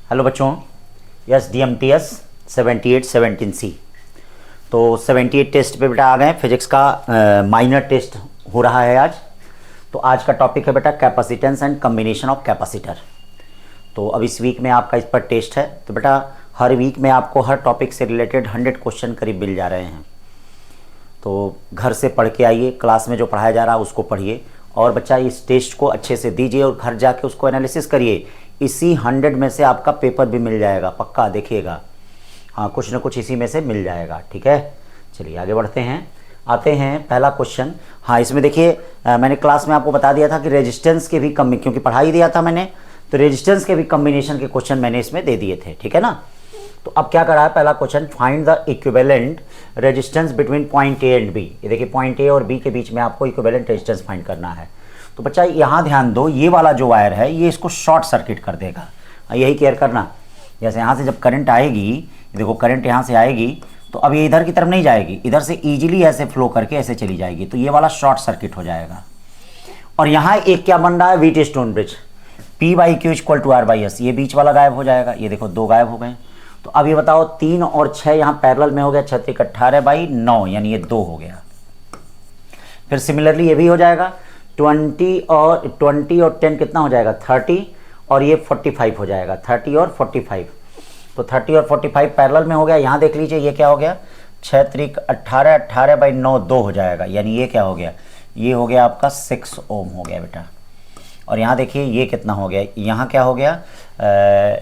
Hello बच्चों, yes DMTS 7817C। तो 78 test पे बेटा आ गए। फिजिक्स का माइनर टेस्ट हो रहा है आज। तो आज का टॉपिक है बेटा capacitance and combination of capacitor. तो अब इस वीक में आपका इस पर टेस्ट है। तो बेटा हर वीक में आपको हर टॉपिक से रिलेटेड 100 क्वेश्चन करीब मिल जा रहे हैं। तो घर से पढ़ के आइए, क्लास में जो पढ़ाया जा रहा है उसको पढ़िए और बच्चा इस टेस्ट को अच्छे से दीजिए और घर जाके उसको एनालिसिस करिए। इसी 100 में से आपका पेपर भी मिल जाएगा, पक्का देखिएगा। हाँ, कुछ ना कुछ इसी में से मिल जाएगा, ठीक है। चलिए आगे बढ़ते हैं, आते हैं पहला क्वेश्चन। हाँ, इसमें देखिए मैंने क्लास में आपको बता दिया था कि रेजिस्टेंस के भी क्योंकि पढ़ाई दिया था मैंने, तो रेजिस्टेंस के भी कम्बिनेशन के क्वेश्चन मैंने इसमें दे दिए थे, ठीक है ना। तो अब क्या करा है, पहला question, find the equivalent resistance between point A and B. ये देखिए पॉइंट ए और बी के बीच में आपको इक्विवेलेंट रेजिस्टेंस फाइंड करना है। तो बच्चा यहाँ ध्यान दो, ये वाला जो वायर है ये इसको शॉर्ट सर्किट कर देगा, यही केयर करना। जैसे यहाँ से जब करंट आएगी, देखो करंट यहाँ से आएगी तो अब ये इधर की तरफ नहीं जाएगी, इधर से ईजिली ऐसे फ्लो करके ऐसे चली जाएगी, तो ये वाला शॉर्ट सर्किट हो जाएगा। और यहाँ एक क्या बन रहा है, wheat stone bridge, P/Q = R/S, ये बीच वाला गायब हो जाएगा। ये देखो दो गायब हो गए। तो अब ये बताओ 3 और 6 यहाँ पैरेलल में हो गया, 6 × 18/9, यानी ये 2 हो गया। फिर सिमिलरली ये भी हो जाएगा, 20 और 10 कितना हो जाएगा, 30, और ये 45 हो जाएगा, 30 और 45। तो 30 और 45 पैरेलल में हो गया। यहाँ देख लीजिए ये क्या हो गया, 6 × 18, 18/9, 2 हो जाएगा, यानी ये क्या हो गया, ये हो गया आपका 6 ओम हो गया बेटा। और यहाँ देखिए ये कितना हो गया, यहाँ क्या हो गया,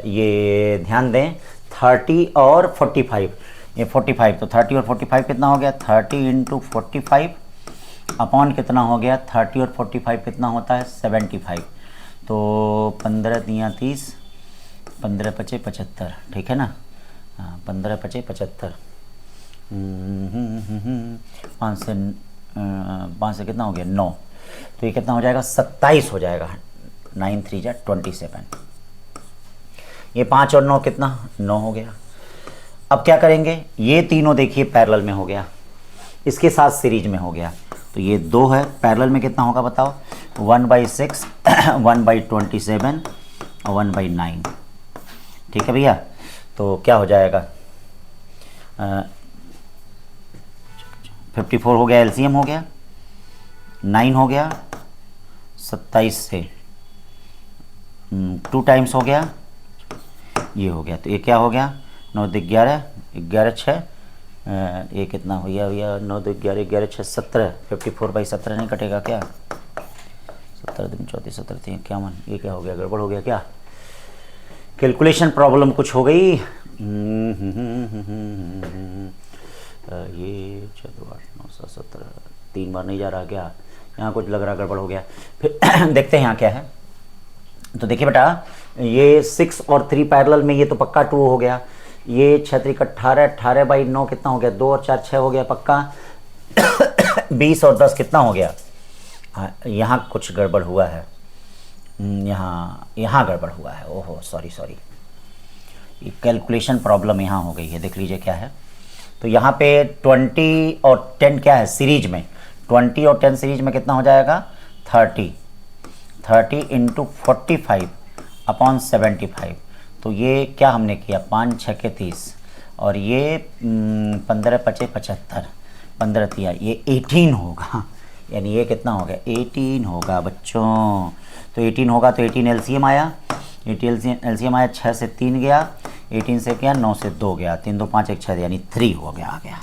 ये ध्यान दें, 30 और 45, ये 45, तो 30 और 45 कितना हो गया, 30 × 45 अपॉन कितना हो गया, 30 और 45 कितना होता है, 75। तो 15 × 3 = 30, 15 × 5 = 75, ठीक है ना। हाँ, 15 × 5 = 75। 5 से कितना हो गया, 9, तो ये कितना हो जाएगा, 27 हो जाएगा। 9 × 3 = 27। ये 5 और 9 कितना, 9 हो गया। अब क्या करेंगे, ये तीनों देखिए पैरेलल में हो गया, इसके साथ सीरीज में हो गया। तो ये 2 है, पैरेलल में कितना होगा बताओ, 1/6, 1/27 और 1/9, ठीक है भैया। तो क्या हो जाएगा, 54 हो गया, एलसीएम हो गया, 9 हो गया, 27 से 2 टाइम्स हो गया, ये हो गया। तो ये क्या हो गया, 9 × 11, 11 × 6, ये कितना हो गया भैया, 9 × 11, 11 × 6 = 17। 54/17 नहीं कटेगा क्या, 17 × 2 = 34, 17 × 3 = 51। ये क्या हो गया, गड़बड़ हो गया क्या, कैलकुलेशन प्रॉब्लम कुछ हो गई। ये 4, 8, 9, 7, 17, 3 बार नहीं जा रहा क्या, यहाँ कुछ लग रहा गड़बड़ हो गया। फिर देखते हैं यहाँ क्या है। तो देखिए बेटा, ये 6 और 3 पैरेलल में, ये तो पक्का 2 हो गया। ये 6 × 18, 18/9 कितना हो गया, 2 और 4 6 हो गया पक्का। 20 और 10 कितना हो गया, हाँ यहाँ कुछ गड़बड़ हुआ है, यहाँ गड़बड़ हुआ है, ओहो सॉरी, ये कैलकुलेशन प्रॉब्लम यहाँ हो गई है। देख लीजिए क्या है। तो यहाँ पे 20 और 10 क्या है, सीरीज में, 20 और 10 सीरीज में कितना हो जाएगा, 30 × 45 अपॉन 75। तो ये क्या हमने किया, 5 × 6 = 30, और ये 15 × 5 = 75, 15 × 3 ये 18 होगा, यानी ये कितना हो गया, 18 होगा बच्चों। तो 18 होगा, तो 18 एलसीएम आया, 18 एलसीएम आया, 6 से 3 गया, 18 से क्या, 9 से 2 गया, 3 × 2 = 5, 1 = 6, यानी 3 हो गया, आ गया,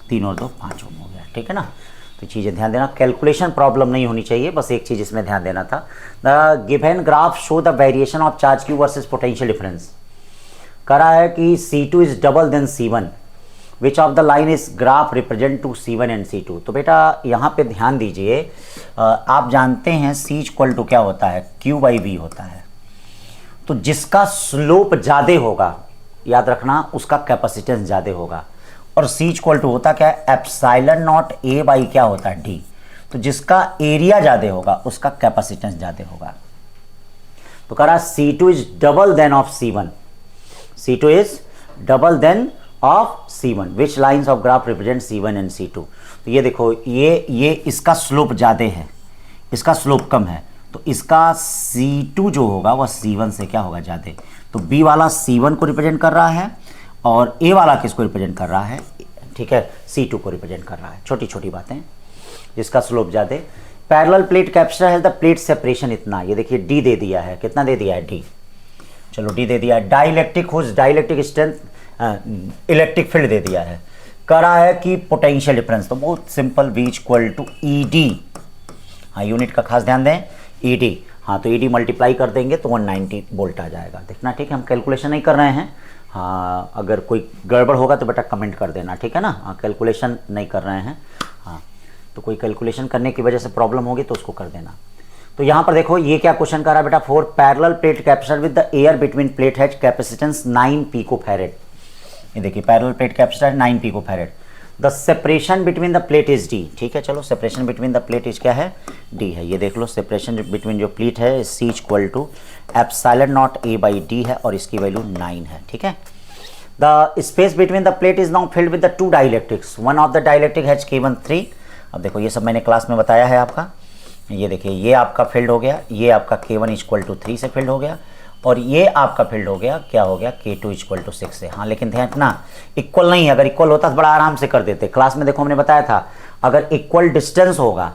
3 और 2 = 5 हो गया, ठीक है ना। तो चीज़ें ध्यान देना, कैलकुलेशन प्रॉब्लम नहीं होनी चाहिए, बस एक चीज़ इसमें ध्यान देना था। The given graph show the variation of charge Q versus potential difference. करा है कि C2 is double then C1, which of the line is graph represent to C1 and C2। तो बेटा यहाँ पे ध्यान दीजिए, आप जानते हैं C = क्या होता है, Q/V होता है। तो जिसका स्लोप ज़्यादा होगा, याद रखना, उसका कैपेसिटेंस ज़्यादा होगा। और C = होता क्या है, ε0 A/ क्या होता है, D। तो जिसका एरिया ज़्यादा होगा उसका कैपेसिटेंस ज़्यादा होगा। तो कह रहा C2 is double then of C1, C2 is double then of C1, which lines of graph represent C1 and C2। तो ये देखो, ये इसका स्लोप ज़्यादा है, इसका स्लोप कम है, तो इसका C2 जो होगा वह C1 से क्या होगा ज़्यादा। तो B वाला C1 को रिप्रेजेंट कर रहा है और A वाला किसको रिप्रेजेंट कर रहा है, ठीक है, C2 को रिप्रेजेंट कर रहा है। छोटी छोटी बातें, जिसका स्लोप ज़्यादा। पैरेलल प्लेट कैपेसिटर है, द प्लेट सेपरेशन इतना, ये देखिए D दे दिया है, कितना दे दिया है D, चलो D दे दिया है। Dielectric whose dielectric strength electric field दे दिया है। करा है कि पोटेंशियल डिफरेंस, तो बहुत simple, V equal to ED, हाँ यूनिट का खास ध्यान दें, ED, हाँ तो ED मल्टीप्लाई कर देंगे तो 190 वोल्ट आ जाएगा। देखना ठीक है, हम कैलकुलेशन नहीं कर रहे हैं, हाँ अगर कोई गड़बड़ होगा तो बेटा कमेंट कर देना, ठीक है ना। हाँ कैलकुलेशन नहीं कर रहे हैं, हाँ तो कोई कैलकुलेशन करने की वजह से प्रॉब्लम होगी तो उसको कर देना। तो यहाँ पर देखो ये क्या क्वेश्चन कर रहा है बेटा, for parallel plate capacitor with the air between plate has capacitance 9 picofarad. ये देखिए parallel plate capacitor 9 picofarad. The separation between the plate is D, ठीक है, चलो separation between the plate is क्या है, D है। ये देख लो सेपरेशन बिटवीन जो प्लेट है C equal to epsilon naught A by D है और इसकी वैल्यू 9 है, ठीक है। The space between the plate is now filled with the 2 dielectrics, one of the dielectric has K1 3। अब देखो ये सब मैंने क्लास में बताया है आपका, ये देखिए ये आपका फील्ड हो गया, ये आपका K1 इक्वल टू 3 से फील्ड हो गया और ये आपका फील्ड हो गया, क्या हो गया, K2 इक्वल टू 6 से। हाँ लेकिन ध्यान रखना इक्वल नहीं है, अगर इक्वल होता तो बड़ा आराम से कर देते। क्लास में देखो हमने बताया था अगर इक्वल डिस्टेंस होगा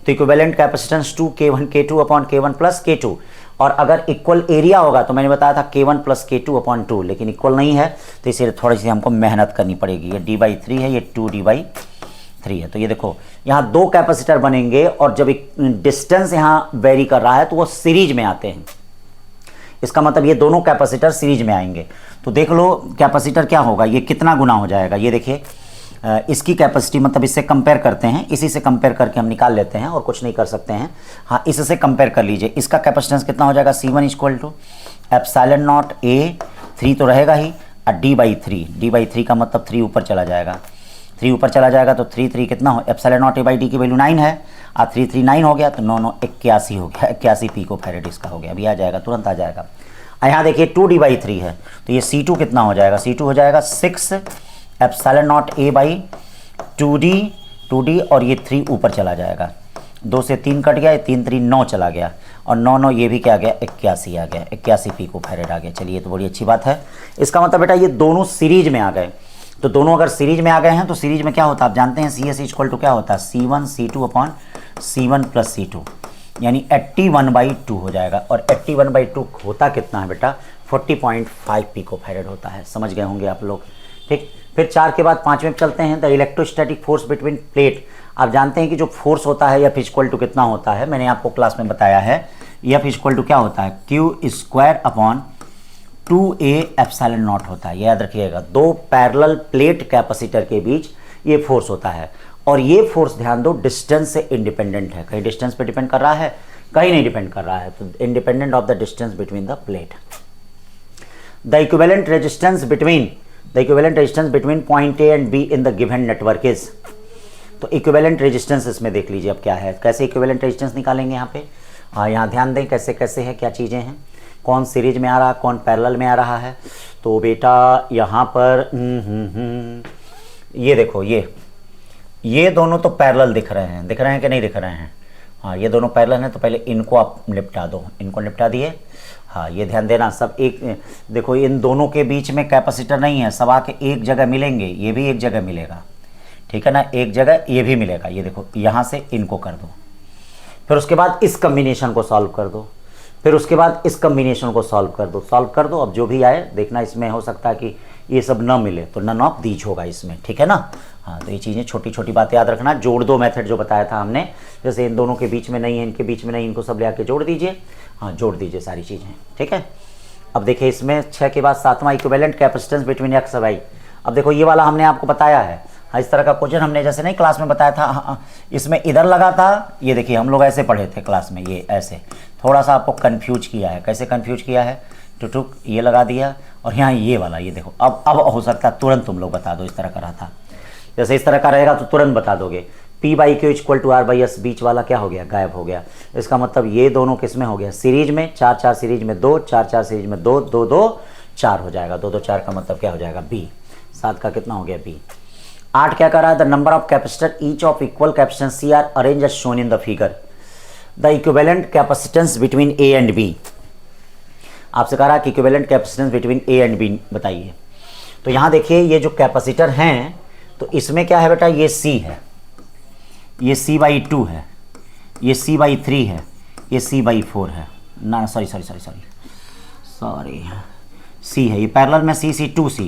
तो equivalent capacitance 2 K1 K2 upon K1 plus K2, और अगर इक्वल एरिया होगा तो मैंने बताया था K1 प्लस K2 अपॉन 2, लेकिन इक्वल नहीं है तो इसीलिए थोड़ी सी हमको मेहनत करनी पड़ेगी। ये D/3 है, ये 2D/3 है। तो ये देखो यहाँ दो कैपेसिटर बनेंगे और जब डिस्टेंस यहाँ वेरी कर रहा है तो वो सीरीज में आते हैं, इसका मतलब ये दोनों कैपेसिटर सीरीज में आएंगे। तो देख लो कैपेसिटर क्या होगा, ये कितना गुना हो जाएगा, ये देखिए इसकी कैपेसिटी मतलब इससे कंपेयर करते हैं, इसी से कंपेयर करके हम निकाल लेते हैं और कुछ नहीं कर सकते हैं। हाँ इससे कंपेयर कर लीजिए, इसका कैपेसिटेंस कितना हो जाएगा, C1 equal to epsilon naught A, 3 तो रहेगा ही, और D/3 का मतलब 3 ऊपर चला जाएगा, 3 ऊपर चला जाएगा तो 3 कितना हो, एप्सिलॉन नॉट A/D की वैल्यू 9 है, और 3 9 हो गया तो 9 9 81 हो गया, 81 पिकोफैरेड इसका हो गया। अभी आ जाएगा, तुरंत आ जाएगा। यहाँ देखिए 2D/3 है तो ये C2 कितना हो जाएगा, C2 हो जाएगा 6 एप्सिलॉन नॉट A/2D और ये 3 ऊपर चला जाएगा, 2 से 3 कट गया, 3 3 9 चला गया और 9 9 ये भी क्या आ गया, 81 आ गया, 81 पिकोफैरेड आ गया। चलिए ये तो बड़ी अच्छी बात है। इसका मतलब बेटा ये दोनों सीरीज में आ गए, तो दोनों अगर सीरीज में आ गए हैं तो सीरीज में क्या होता है आप जानते हैं, CS इक्वल टू क्या होता है, C1 C2 upon C1 plus C2, यानी 81/2 हो जाएगा। और 81/2 होता कितना है बेटा, 40.5 पिकोफैरेड होता है। समझ गए होंगे आप लोग, ठीक। फिर 4 के बाद 5वें चलते हैं, the electrostatic force between plate. आप जानते हैं कि जो फोर्स होता है F इक्वल टू कितना होता है, मैंने आपको क्लास में बताया है, F इक्वल टू क्या होता है, Q² upon 2A epsilon not होता है। याद रखिएगा, दो पैरेलल प्लेट कैपेसिटर के बीच ये फोर्स होता है और ये फोर्स ध्यान दो डिस्टेंस से इंडिपेंडेंट है। कहीं डिस्टेंस पे डिपेंड कर रहा है, कहीं नहीं डिपेंड कर रहा है, तो independent of the distance between the plate. The equivalent resistance between point A and B in the given network is. तो इक्विवेलेंट रेजिस्टेंस इसमें देख लीजिए अब क्या है, कैसे इक्विवेलेंट रेजिस्टेंस निकालेंगे यहाँ पे। हाँ यहाँ ध्यान दें कैसे कैसे है, क्या चीज़ें हैं, कौन सीरीज में आ रहा है, कौन पैरेलल में आ रहा है। तो बेटा यहाँ पर ये देखो, ये दोनों तो पैरेलल दिख रहे हैं कि नहीं दिख रहे हैं। हाँ ये दोनों पैरेलल हैं, तो पहले इनको आप निपटा दो, इनको निपटा दिए। हाँ ये ध्यान देना, सब एक देखो, इन दोनों के बीच में कैपेसिटर नहीं है, सब आके एक जगह मिलेंगे, ये भी एक जगह मिलेगा, ठीक है ना, एक जगह ये भी मिलेगा। ये देखो यहाँ से इनको कर दो, फिर उसके बाद इस कम्बिनेशन को सॉल्व कर दो, फिर उसके बाद इस कम्बिनेशन को सॉल्व कर दो। अब जो भी आए देखना, इसमें हो सकता है कि ये सब न मिले तो नन ऑफ दीज होगा इसमें, ठीक है ना। हाँ तो ये चीज़ें छोटी छोटी बातें याद रखना। जोड़ दो मेथड जो बताया था हमने, जैसे इन दोनों के बीच में नहीं है, इनके बीच में नहीं, इनको सब ले आके जोड़ दीजिए। हाँ जोड़ दीजिए सारी चीज़ें, ठीक है। अब देखिए इसमें 6 के बाद 7वां इक्विवेलेंट कैपेसिटेंस बिटवीन X और Y। अब देखो ये वाला हमने आपको बताया है। हाँ इस तरह का क्वेश्चन हमने जैसे नहीं क्लास में बताया था, हाँ इसमें इधर लगा था, ये देखिए हम लोग ऐसे पढ़े थे क्लास में, ये ऐसे थोड़ा सा आपको कन्फ्यूज किया है। कैसे कन्फ्यूज किया है, टुटुक ये लगा दिया और यहाँ ये वाला, ये देखो अब हो सकता है तुरंत तुम लोग बता दो। इस तरह का रहा था, जैसे इस तरह का रहेगा तो तुरंत बता दोगे। P/Q इक्वल टू R/S, बीच वाला क्या हो गया, गायब हो गया। इसका मतलब ये दोनों किस में हो गया, सीरीज में, 4 4 सीरीज में 2, 4 4 सीरीज में 2, 2 2 4 हो जाएगा, 2 2 4 का मतलब क्या हो जाएगा, B। 7 का कितना हो गया, B। 8 क्या कर रहा है, the number of capacitor each of equal capacitance C are arrange as shown in the figure. The equivalent capacitance between A and B. आपसे कह रहा है कि equivalent capacitance between A and B बताइए। तो यहाँ देखिए ये जो कैपेसिटर हैं तो इसमें क्या है बेटा, ये C है, ये C/2 है, ये C/3 है, ये C/4 है ना, सॉरी C है, ये पैरेलल में C 2C,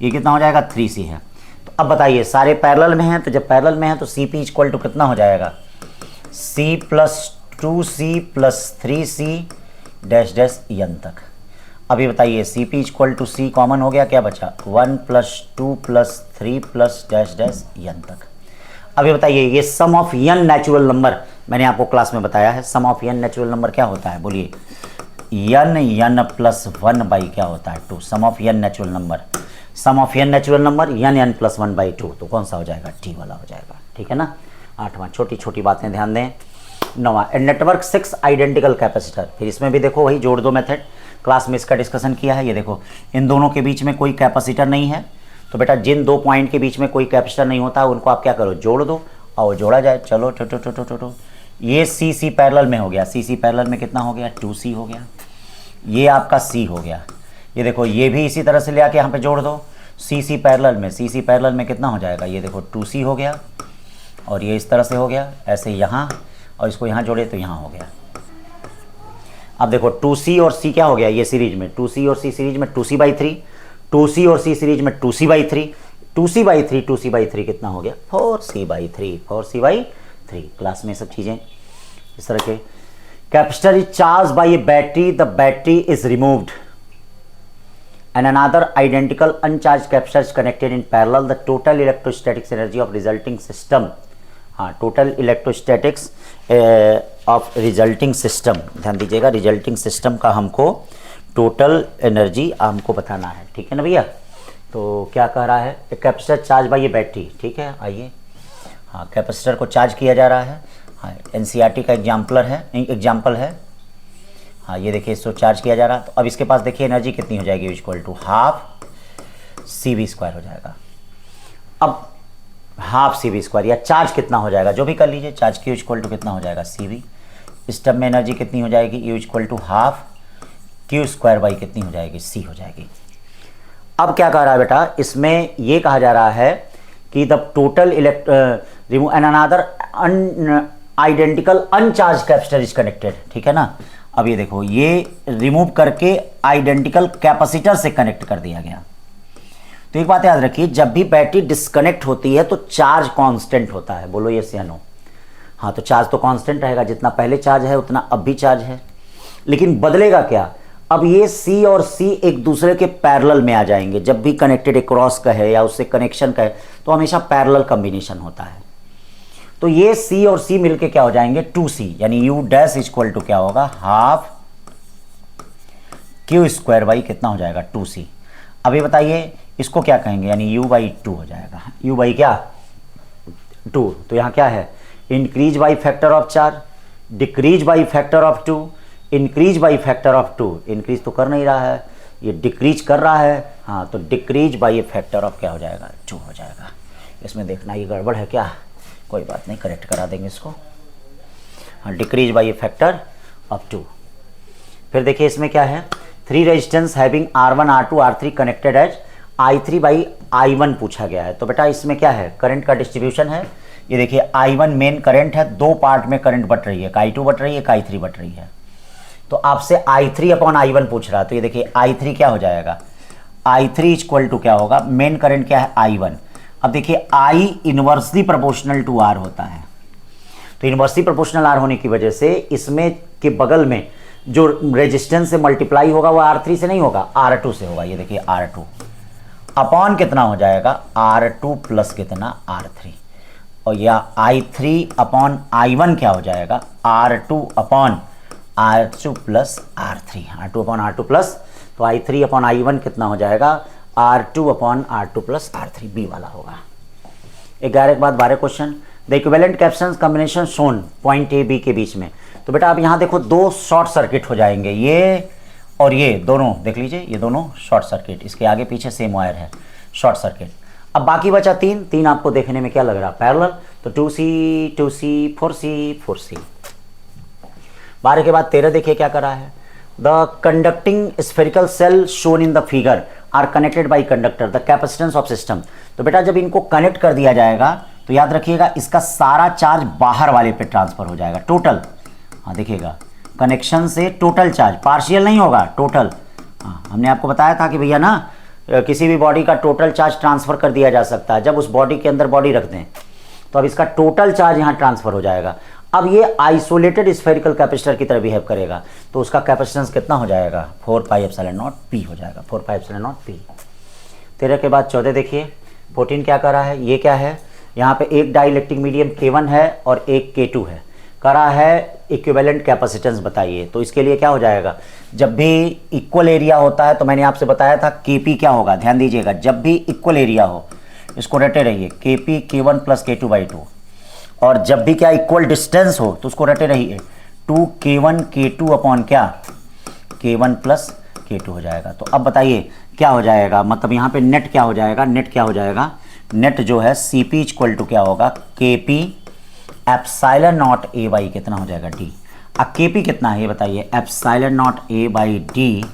ये कितना हो जाएगा 3C है। तो अब बताइए सारे पैरेलल में हैं, तो जब पैरेलल में है तो CP इक्वल टू कितना हो जाएगा, C + 2C + 3C dash dash n तक। अभी बताइए CP equal to C common हो गया, क्या बचा 1 + 2 + 3 + डैश डैश n तक। अभी बताइए ये सम ऑफ n नेचुरल नंबर, मैंने आपको क्लास में बताया है सम ऑफ n नेचुरल नंबर क्या होता है, बोलिए n + 1 बाई क्या होता है 2। Sum of n natural number, sum of n natural number n + 1 by 2, तो कौन सा हो जाएगा, T वाला हो जाएगा, ठीक है ना। 8वां, छोटी छोटी बातें ध्यान दें। 9वां, नेटवर्क 6 आइडेंटिकल कैपेसिटर। फिर इसमें भी देखो वही जोड़ दो मेथड, क्लास में इसका डिस्कशन किया है। ये देखो इन दोनों के बीच में कोई कैपेसिटर नहीं है, तो बेटा जिन दो पॉइंट के बीच में कोई कैपेसिटर नहीं होता उनको आप क्या करो, जोड़ दो और जोड़ा जाए। चलो टो ये C पैरेलल में हो गया, C पैरेलल में कितना हो गया 2C हो गया, ये आपका C हो गया। ये देखो ये भी इसी तरह से ले आके यहाँ पे जोड़ दो, C पैरेलल में, C पैरेलल में कितना हो जाएगा, ये देखो 2C हो गया, और ये इस तरह से हो गया, ऐसे यहाँ, और इसको यहाँ जोड़े तो यहाँ हो गया। अब देखो 2C और C क्या हो गया, ये सीरीज में 2C और C सीरीज में 2C/3, 2C और C सीरीज में 2C/3, 2C/3, 2C/3 कितना हो गया 4C/3, 4C/3। क्लास में सब चीज़ें इस तरह के। Capacitor is charge by A battery, the battery is removed and another identical uncharged capacitor is connected in parallel, the total electrostatics energy of resulting system, हाँ total electrostatics of resulting system, ध्यान दीजिएगा resulting system का हमको total energy हमको बताना है, ठीक है ना भैया। तो क्या कह रहा है, कैपेसिटर चार्ज बाय ये बैटरी, ठीक है। आइए, हाँ कैपेसिटर को चार्ज किया जा रहा है, हाँ NCERT का एग्जाम्पल है। हाँ ये देखिए इसको चार्ज किया जा रहा है, तो अब इसके पास देखिए एनर्जी कितनी हो जाएगी, इक्वल टू ½ CV² हो जाएगा। अब ½ CV² या चार्ज कितना हो जाएगा, जो भी कर लीजिए, चार्ज Q इक्वल टू कितना हो जाएगा CV। इस टर्म में एनर्जी कितनी हो जाएगी, U equal to ½ Q² by कितनी हो जाएगी, C हो जाएगी। अब क्या कह रहा है बेटा, इसमें ये कहा जा रहा है कि the total remove an another identical अनचार्ज capacitor is connected, ठीक है ना। अब ये देखो ये रिमूव करके आइडेंटिकल कैपेसिटर से कनेक्ट कर दिया गया। तो एक बात याद रखिए, जब भी बैटरी डिस्कनेक्ट होती है तो चार्ज कांस्टेंट होता है, बोलो यस या नो। हाँ तो चार्ज तो कांस्टेंट रहेगा, जितना पहले चार्ज है उतना अब भी चार्ज है, लेकिन बदलेगा क्या, अब ये C और C एक दूसरे के पैरेलल में आ जाएंगे। जब भी कनेक्टेड अक्रॉस का है या उससे कनेक्शन का है तो हमेशा पैरेलल कॉम्बिनेशन होता है। तो ये C और C मिलके क्या हो जाएंगे 2C, यानी U डैश इक्वल टू क्या होगा ½ Q² बाई कितना हो जाएगा 2C। अभी बताइए इसको क्या कहेंगे, यानी U/2 हो जाएगा, U बाई क्या 2। तो यहाँ क्या है, increase by factor of 4, decrease by factor of 2, increase by factor of 2। Increase तो कर नहीं रहा है, ये डिक्रीज कर रहा है, हाँ तो डिक्रीज बाई फैक्टर ऑफ क्या हो जाएगा 2 हो जाएगा। इसमें देखना ये गड़बड़ है क्या, कोई बात नहीं करेक्ट करा देंगे इसको, हाँ डिक्रीज बाई फैक्टर ऑफ 2। फिर देखिए इसमें क्या है, 3 resistance having R1 R2 R3 connected as I3/I1 पूछा गया है। तो बेटा इसमें क्या है, करंट का डिस्ट्रीब्यूशन है। ये देखिए I1 मेन करंट है, दो पार्ट में करंट बट रही है, I2 बट रही है, I3 बट रही है। तो आपसे I3/I1 पूछ रहा है, तो ये देखिए I3 क्या हो जाएगा, I3 इक्वल टू क्या होगा, मेन करंट क्या है I1। अब देखिए I inversely proportional to R होता है, तो इनवर्सली प्रोपोर्शनल R होने की वजह से इसमें के बगल में जो रेजिस्टेंस से मल्टीप्लाई होगा वो R3 से नहीं होगा, R2 से होगा। ये देखिए R2 अपॉन कितना हो जाएगा R2 प्लस कितना R3, और या I3/I1 क्या हो जाएगा R2/R2 plus R3, R2/R2 plus, तो I3/I1 कितना हो जाएगा R2/R2 प्लस R3, बी वाला होगा। 11 के बाद 12 question, the equivalent capacitance combination shown point A B के बीच में। तो बेटा अब यहाँ देखो दो शॉर्ट सर्किट हो जाएंगे, ये और ये दोनों देख लीजिए, ये दोनों शॉर्ट सर्किट, इसके आगे पीछे सेम वायर है, शॉर्ट सर्किट। अब बाकी बचा 3 आपको देखने में क्या लग रहा है पैरेलल, तो 2C 4C 4C। 12 के बाद 13 देखिए क्या करा है, the conducting spherical shell shown in the figure are connected by conductor the capacitance of system. तो बेटा जब इनको कनेक्ट कर दिया जाएगा तो याद रखिएगा इसका सारा चार्ज बाहर वाले पे ट्रांसफर हो जाएगा टोटल। हाँ देखिएगा कनेक्शन से टोटल चार्ज, पार्शियल नहीं होगा, टोटल। हाँ हमने आपको बताया था कि भैया ना किसी भी बॉडी का टोटल चार्ज ट्रांसफर कर दिया जा सकता है जब उस बॉडी के अंदर बॉडी रख दें। तो अब इसका टोटल चार्ज यहाँ ट्रांसफर हो जाएगा। अब ये आइसोलेटेड स्फेरिकल कैपेसिटर की तरह बिहेव करेगा तो उसका कैपेसिटेंस कितना हो जाएगा, 4πε0 p हो जाएगा, 4πε0 p। 13 के बाद 14 देखिए, 14 क्या करा है, ये क्या है, यहाँ पे एक डाइलेक्ट्रिक मीडियम K1 है और एक K2 है, करा है इक्विवेलेंट कैपेसिटेंस बताइए। तो इसके लिए क्या हो जाएगा, जब भी इक्वल एरिया होता है तो मैंने आपसे बताया था Kp क्या होगा, ध्यान दीजिएगा, जब भी इक्वल एरिया हो इसको रटे रहिए Kp K1 + K2/2, और जब भी क्या इक्वल डिस्टेंस हो तो उसको रटे रहिए 2K1 K2 अपॉन क्या K1 + K2 हो जाएगा। तो अब बताइए क्या हो जाएगा, मतलब यहाँ पे नेट क्या हो जाएगा, नेट क्या हो जाएगा, नेट जो है Cp = क्या होगा Kp ε0 A/d कितना हो जाएगा d। अब Kp कितना है ये बताइए, ε0 A/d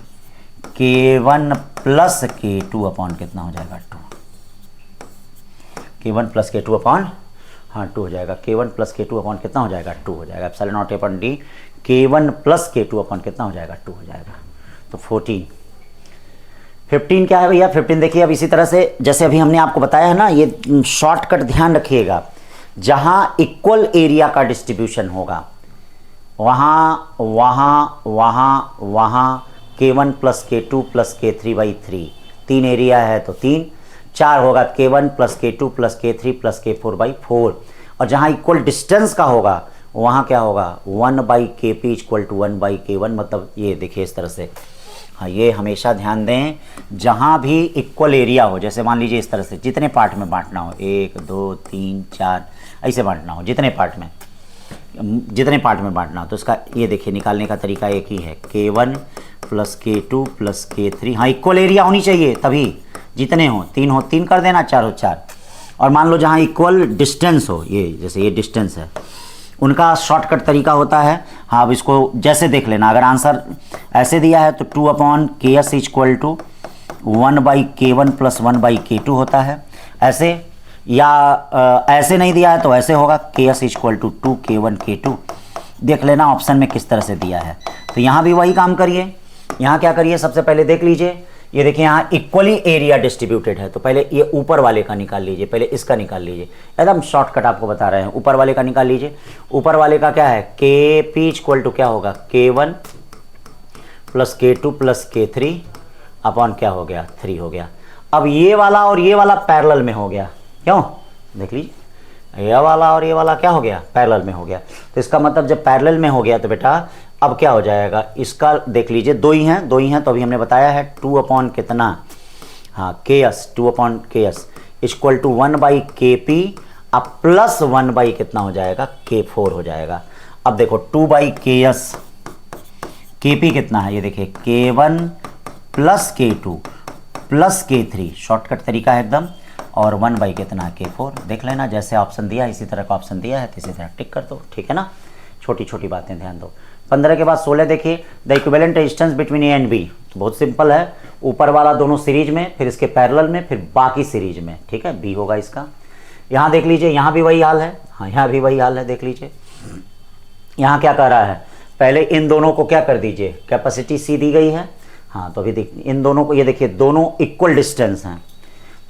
K1 + K2 अपॉन कितना हो जाएगा 2, K1 + K2 अपॉन हाँ 2 हो जाएगा, K1 + K2 अपॉन कितना हो जाएगा 2 हो जाएगा, ε0 A/d K1 + K2 अपॉन कितना हो जाएगा 2 हो जाएगा। तो 14 15 क्या है भैया, 15 देखिए अब इसी तरह से जैसे अभी हमने आपको बताया है ना, ये शॉर्टकट ध्यान रखिएगा, जहां इक्वल एरिया का डिस्ट्रीब्यूशन होगा वहां वहां वहां वहां K1 + K2 + K3/3, 3 एरिया है तो 3, 4 होगा K1 + K2 + K3 + K4/4, और जहां इक्वल डिस्टेंस का होगा वहां क्या होगा 1/Kp = 1/K1, मतलब ये देखिए इस तरह से। हाँ ये हमेशा ध्यान दें, जहाँ भी इक्वल एरिया हो, जैसे मान लीजिए इस तरह से जितने पार्ट में बांटना हो 1 2 3 4 ऐसे बांटना हो, जितने पार्ट में बांटना हो, तो इसका ये देखिए निकालने का तरीका एक ही है, K1 + K2 + K3। हाँ इक्वल एरिया होनी चाहिए तभी, जितने हो 3 हो 3 कर देना, 4 हो 4, और मान लो जहाँ इक्वल डिस्टेंस हो, ये जैसे ये डिस्टेंस है, उनका शॉर्टकट तरीका होता है। हाँ अब इसको जैसे देख लेना, अगर आंसर ऐसे दिया है तो 2/Ks = 1/K1 + 1/K2 होता है ऐसे, या ऐसे नहीं दिया है तो ऐसे होगा Ks = 2K1 K2। देख लेना ऑप्शन में किस तरह से दिया है। तो यहाँ भी वही काम करिए, यहाँ क्या करिए, सबसे पहले देख लीजिए, ये देखिए यहाँ इक्वली एरिया डिस्ट्रीब्यूटेड है, तो पहले ये ऊपर वाले का निकाल लीजिए, पहले इसका निकाल लीजिए, एकदम शॉर्टकट आपको बता रहे हैं, ऊपर वाले का निकाल लीजिए। ऊपर वाले का क्या है, Kp = क्या होगा K1 + K2 + K3 अपॉन क्या हो गया 3 हो गया। अब ये वाला और ये वाला पैरेलल में हो गया, क्यों देख लीजिए, ये वाला और ये वाला क्या हो गया पैरेलल में हो गया। तो इसका मतलब जब पैरेलल में हो गया तो बेटा अब क्या हो जाएगा, इसका देख लीजिए, दो ही हैं तो अभी हमने बताया है 2 कितना, हाँ Ks 2/Ks = 1/Kp अब प्लस 1/ कितना हो जाएगा K4 हो जाएगा। अब देखो 2/Ks, Kp कितना है ये देखिए K1 + K2 + K3, शॉर्टकट तरीका है एकदम, और 1/ कितना K4। देख लेना जैसे ऑप्शन दिया इसी तरह का ऑप्शन दिया है तो इसी तरह टिक कर दो, ठीक है ना, छोटी छोटी बातें ध्यान दो। 15 के बाद 16 देखिए, the equivalent resistance between A and B, तो बहुत सिंपल है, ऊपर वाला दोनों सीरीज में, फिर इसके पैरेलल में, फिर बाकी सीरीज में, ठीक है, बी होगा इसका। यहाँ देख लीजिए, यहाँ भी वही हाल है, हाँ यहाँ भी वही हाल है, देख लीजिए यहाँ क्या कर रहा है, पहले इन दोनों को क्या कर दीजिए, कैपेसिटी सी दी गई है, हाँ तो अभी इन दोनों को, ये देखिए दोनों इक्वल डिस्टेंस हैं,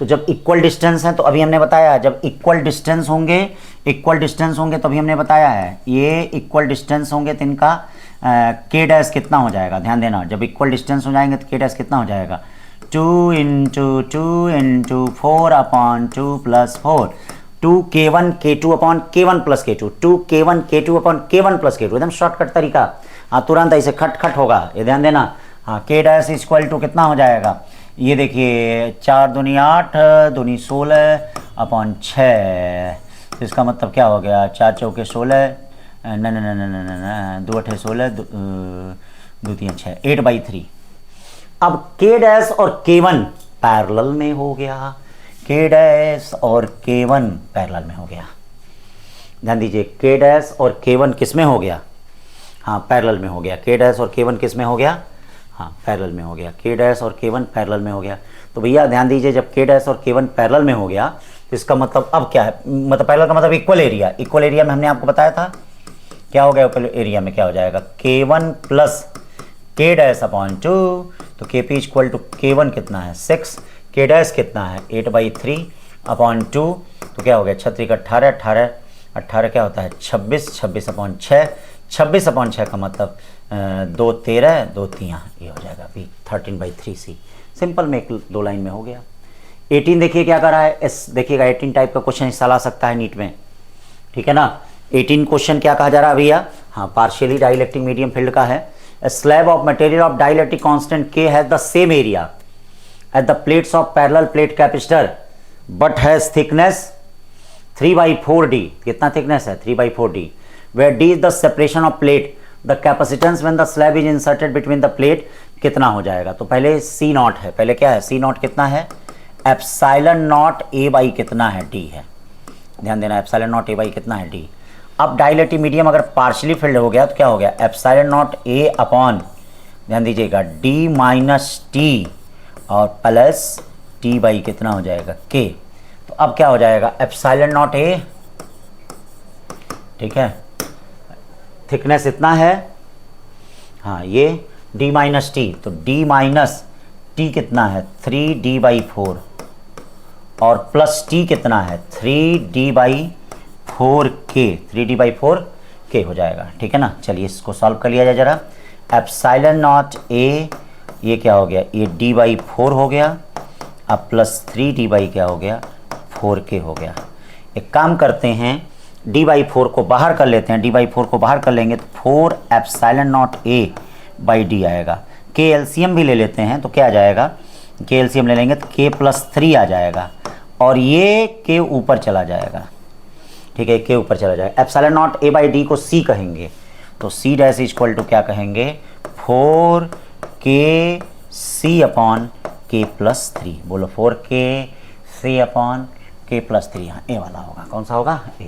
तो जब इक्वल डिस्टेंस है तो अभी हमने बताया जब इक्वल डिस्टेंस होंगे तो अभी हमने बताया है ये इक्वल डिस्टेंस होंगे तो इनका K' कितना हो जाएगा, ध्यान देना, जब इक्वल डिस्टेंस हो जाएंगे तो K' कितना हो जाएगा 2 × 2 × 4/2 + 4, 2K1 K2 upon K1 + K2, 2K1 K2 upon K1 + K2, एकदम शॉर्टकट तरीका, हाँ तुरंत ऐसे खट होगा, ये ध्यान देना। हाँ K' = कितना हो जाएगा, ये देखिए 4 दूनी 8 दूनी 16 अपॉन 6, तो इसका मतलब क्या हो गया 4 चौके 16 न 2 8 16 2 3 6 8/3। अब K' और K1 पैरेलल में हो गया, K' और K1 पैरेलल में हो गया, ध्यान दीजिए K' और K1 किस में हो गया, हाँ पैरेलल में हो गया, के डैश और K1 किस में हो गया, हाँ पैरेलल में हो गया, के डैश और K1 पैरेलल में हो गया। तो भैया ध्यान दीजिए, जब के डैश और K1 पैरेलल में हो गया तो इसका मतलब अब क्या है, मतलब पैरेलल का मतलब इक्वल एरिया, इक्वल एरिया में हमने आपको बताया था क्या हो गया, इक्वल एरिया में क्या हो जाएगा, K1 प्लस के डैश अपॉन 2, तो KP इक्वल टू K1 कितना है 6, के डैश कितना है 8/3 अपॉन 2, तो क्या हो गया 6 का 18, 18 18 क्या होता है 26, 26 अपॉन 6, 26 अपॉन 6 का मतलब 2 13 2 3, ये हो जाएगा B 13/3C। सिंपल में एक दो लाइन में हो गया। 18 देखिए क्या कर रहा है, एस देखिएगा 18 टाइप का क्वेश्चन हिस्सा ला सकता है नीट में, ठीक है ना। 18 क्वेश्चन क्या कहा जा रहा है भैया, हाँ पार्शियली डाइलेक्ट्रिक मीडियम फील्ड का है। A slab of material of dielectric constant K has the same area as the plates of parallel plate capacitor but has thickness 3/4D, कितना thickness है 3/4D, where D is the separation of plate, the capacitance when the slab is inserted between the plate कितना हो जाएगा। तो पहले C not है, पहले क्या है C नॉट कितना है, एप्सिलॉन नॉट A बाई कितना है D है, ध्यान देना एप्सिलॉन नॉट A बाई कितना है D। अब डाइलेक्ट्रिक मीडियम अगर पार्शियली फिल्ड हो गया तो क्या हो गया, एप्सिलॉन नॉट A अपॉन ध्यान दीजिएगा D माइनस T और प्लस T बाई कितना हो जाएगा K। तो अब क्या हो जाएगा एप्सिलॉन नॉट A, ठीक है, थिकनेस इतना है, हाँ ये D माइनस T, तो D माइनस T कितना है 3D/4 और प्लस T कितना है 3D/4K, 3D/4K हो जाएगा, ठीक है ना। चलिए इसको सॉल्व कर लिया जाए जरा। एप्सिलॉन नॉट A ये क्या हो गया, ये D/4 हो गया, अब प्लस 3D बाई क्या हो गया 4K हो गया। एक काम करते हैं D/4 को बाहर कर लेते हैं, D/4 को बाहर कर लेंगे तो 4 epsilon naught A by D आएगा। K एलसीएम भी ले लेते हैं तो क्या आ जाएगा, K एलसीएम ले लेंगे तो K प्लस 3 आ जाएगा और ये K ऊपर चला जाएगा, ठीक है, K ऊपर चला जाएगा। Epsilon naught A by D को C कहेंगे तो C डैश इक्वल टू क्या कहेंगे 4KC अपॉन K प्लस 3, बोलो 4KC अपॉन K प्लस 3, यहाँ A वाला होगा, कौन सा होगा A।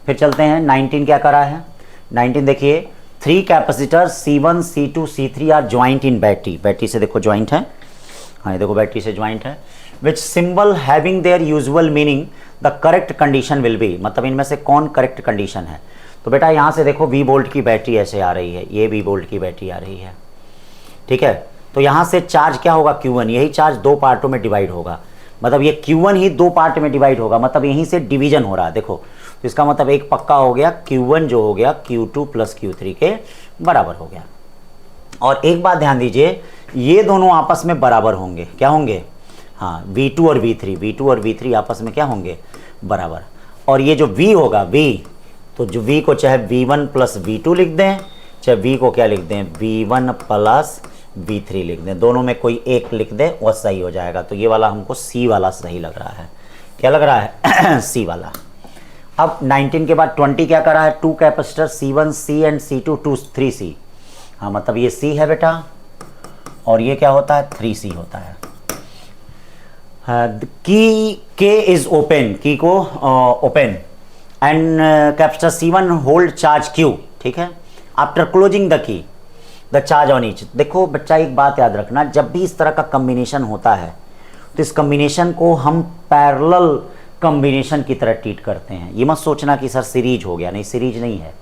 फिर चलते हैं 19 क्या करा है, 19 देखिए 3 capacitor C1 C2 C3 are joint in battery, battery से देखो ज्वाइंट है, हाँ ये देखो बैटरी से ज्वाइंट है, विच symbol having their usual meaning the correct condition will be, मतलब इनमें से कौन करेक्ट कंडीशन है। तो बेटा यहाँ से देखो V वोल्ट की बैटरी ऐसे आ रही है, ये V वोल्ट की बैटरी आ रही है, ठीक है। तो यहाँ से चार्ज क्या होगा Q1, यही चार्ज दो पार्टों में डिवाइड होगा, मतलब ये Q1 ही दो पार्ट में डिवाइड होगा, मतलब यहीं से डिवीजन हो रहा है देखो। तो इसका मतलब एक पक्का हो गया Q1 जो हो गया Q2 प्लस Q3 के बराबर हो गया। और एक बात ध्यान दीजिए, ये दोनों आपस में बराबर होंगे, क्या होंगे, हाँ V2 और V3, V2 और V3 आपस में क्या होंगे बराबर। और ये जो V होगा V, तो जो V को चाहे V1 प्लस V2 लिख दें, चाहे V को क्या लिख दें V1 प्लस V3 लिख दें, दोनों में कोई एक लिख दें वह सही हो जाएगा। तो ये वाला हमको C वाला सही लग रहा है, क्या लग रहा है C वाला। अब 19 के बाद 20 क्या करा है, 2 capacitor C1 C and C2 3C, हाँ मतलब ये C है बेटा और ये क्या होता है 3C होता है। की K इज ओपन, की को open and capacitor C1 hold charge Q, ठीक है, after closing the key the charge on each. देखो बच्चा एक बात याद रखना, जब भी इस तरह का कम्बिनेशन होता है तो इस कम्बिनेशन को हम पैरेलल कम्बिनेशन की तरह ट्रीट करते हैं। ये मत सोचना कि सर सीरीज हो गया, नहीं सीरीज नहीं है,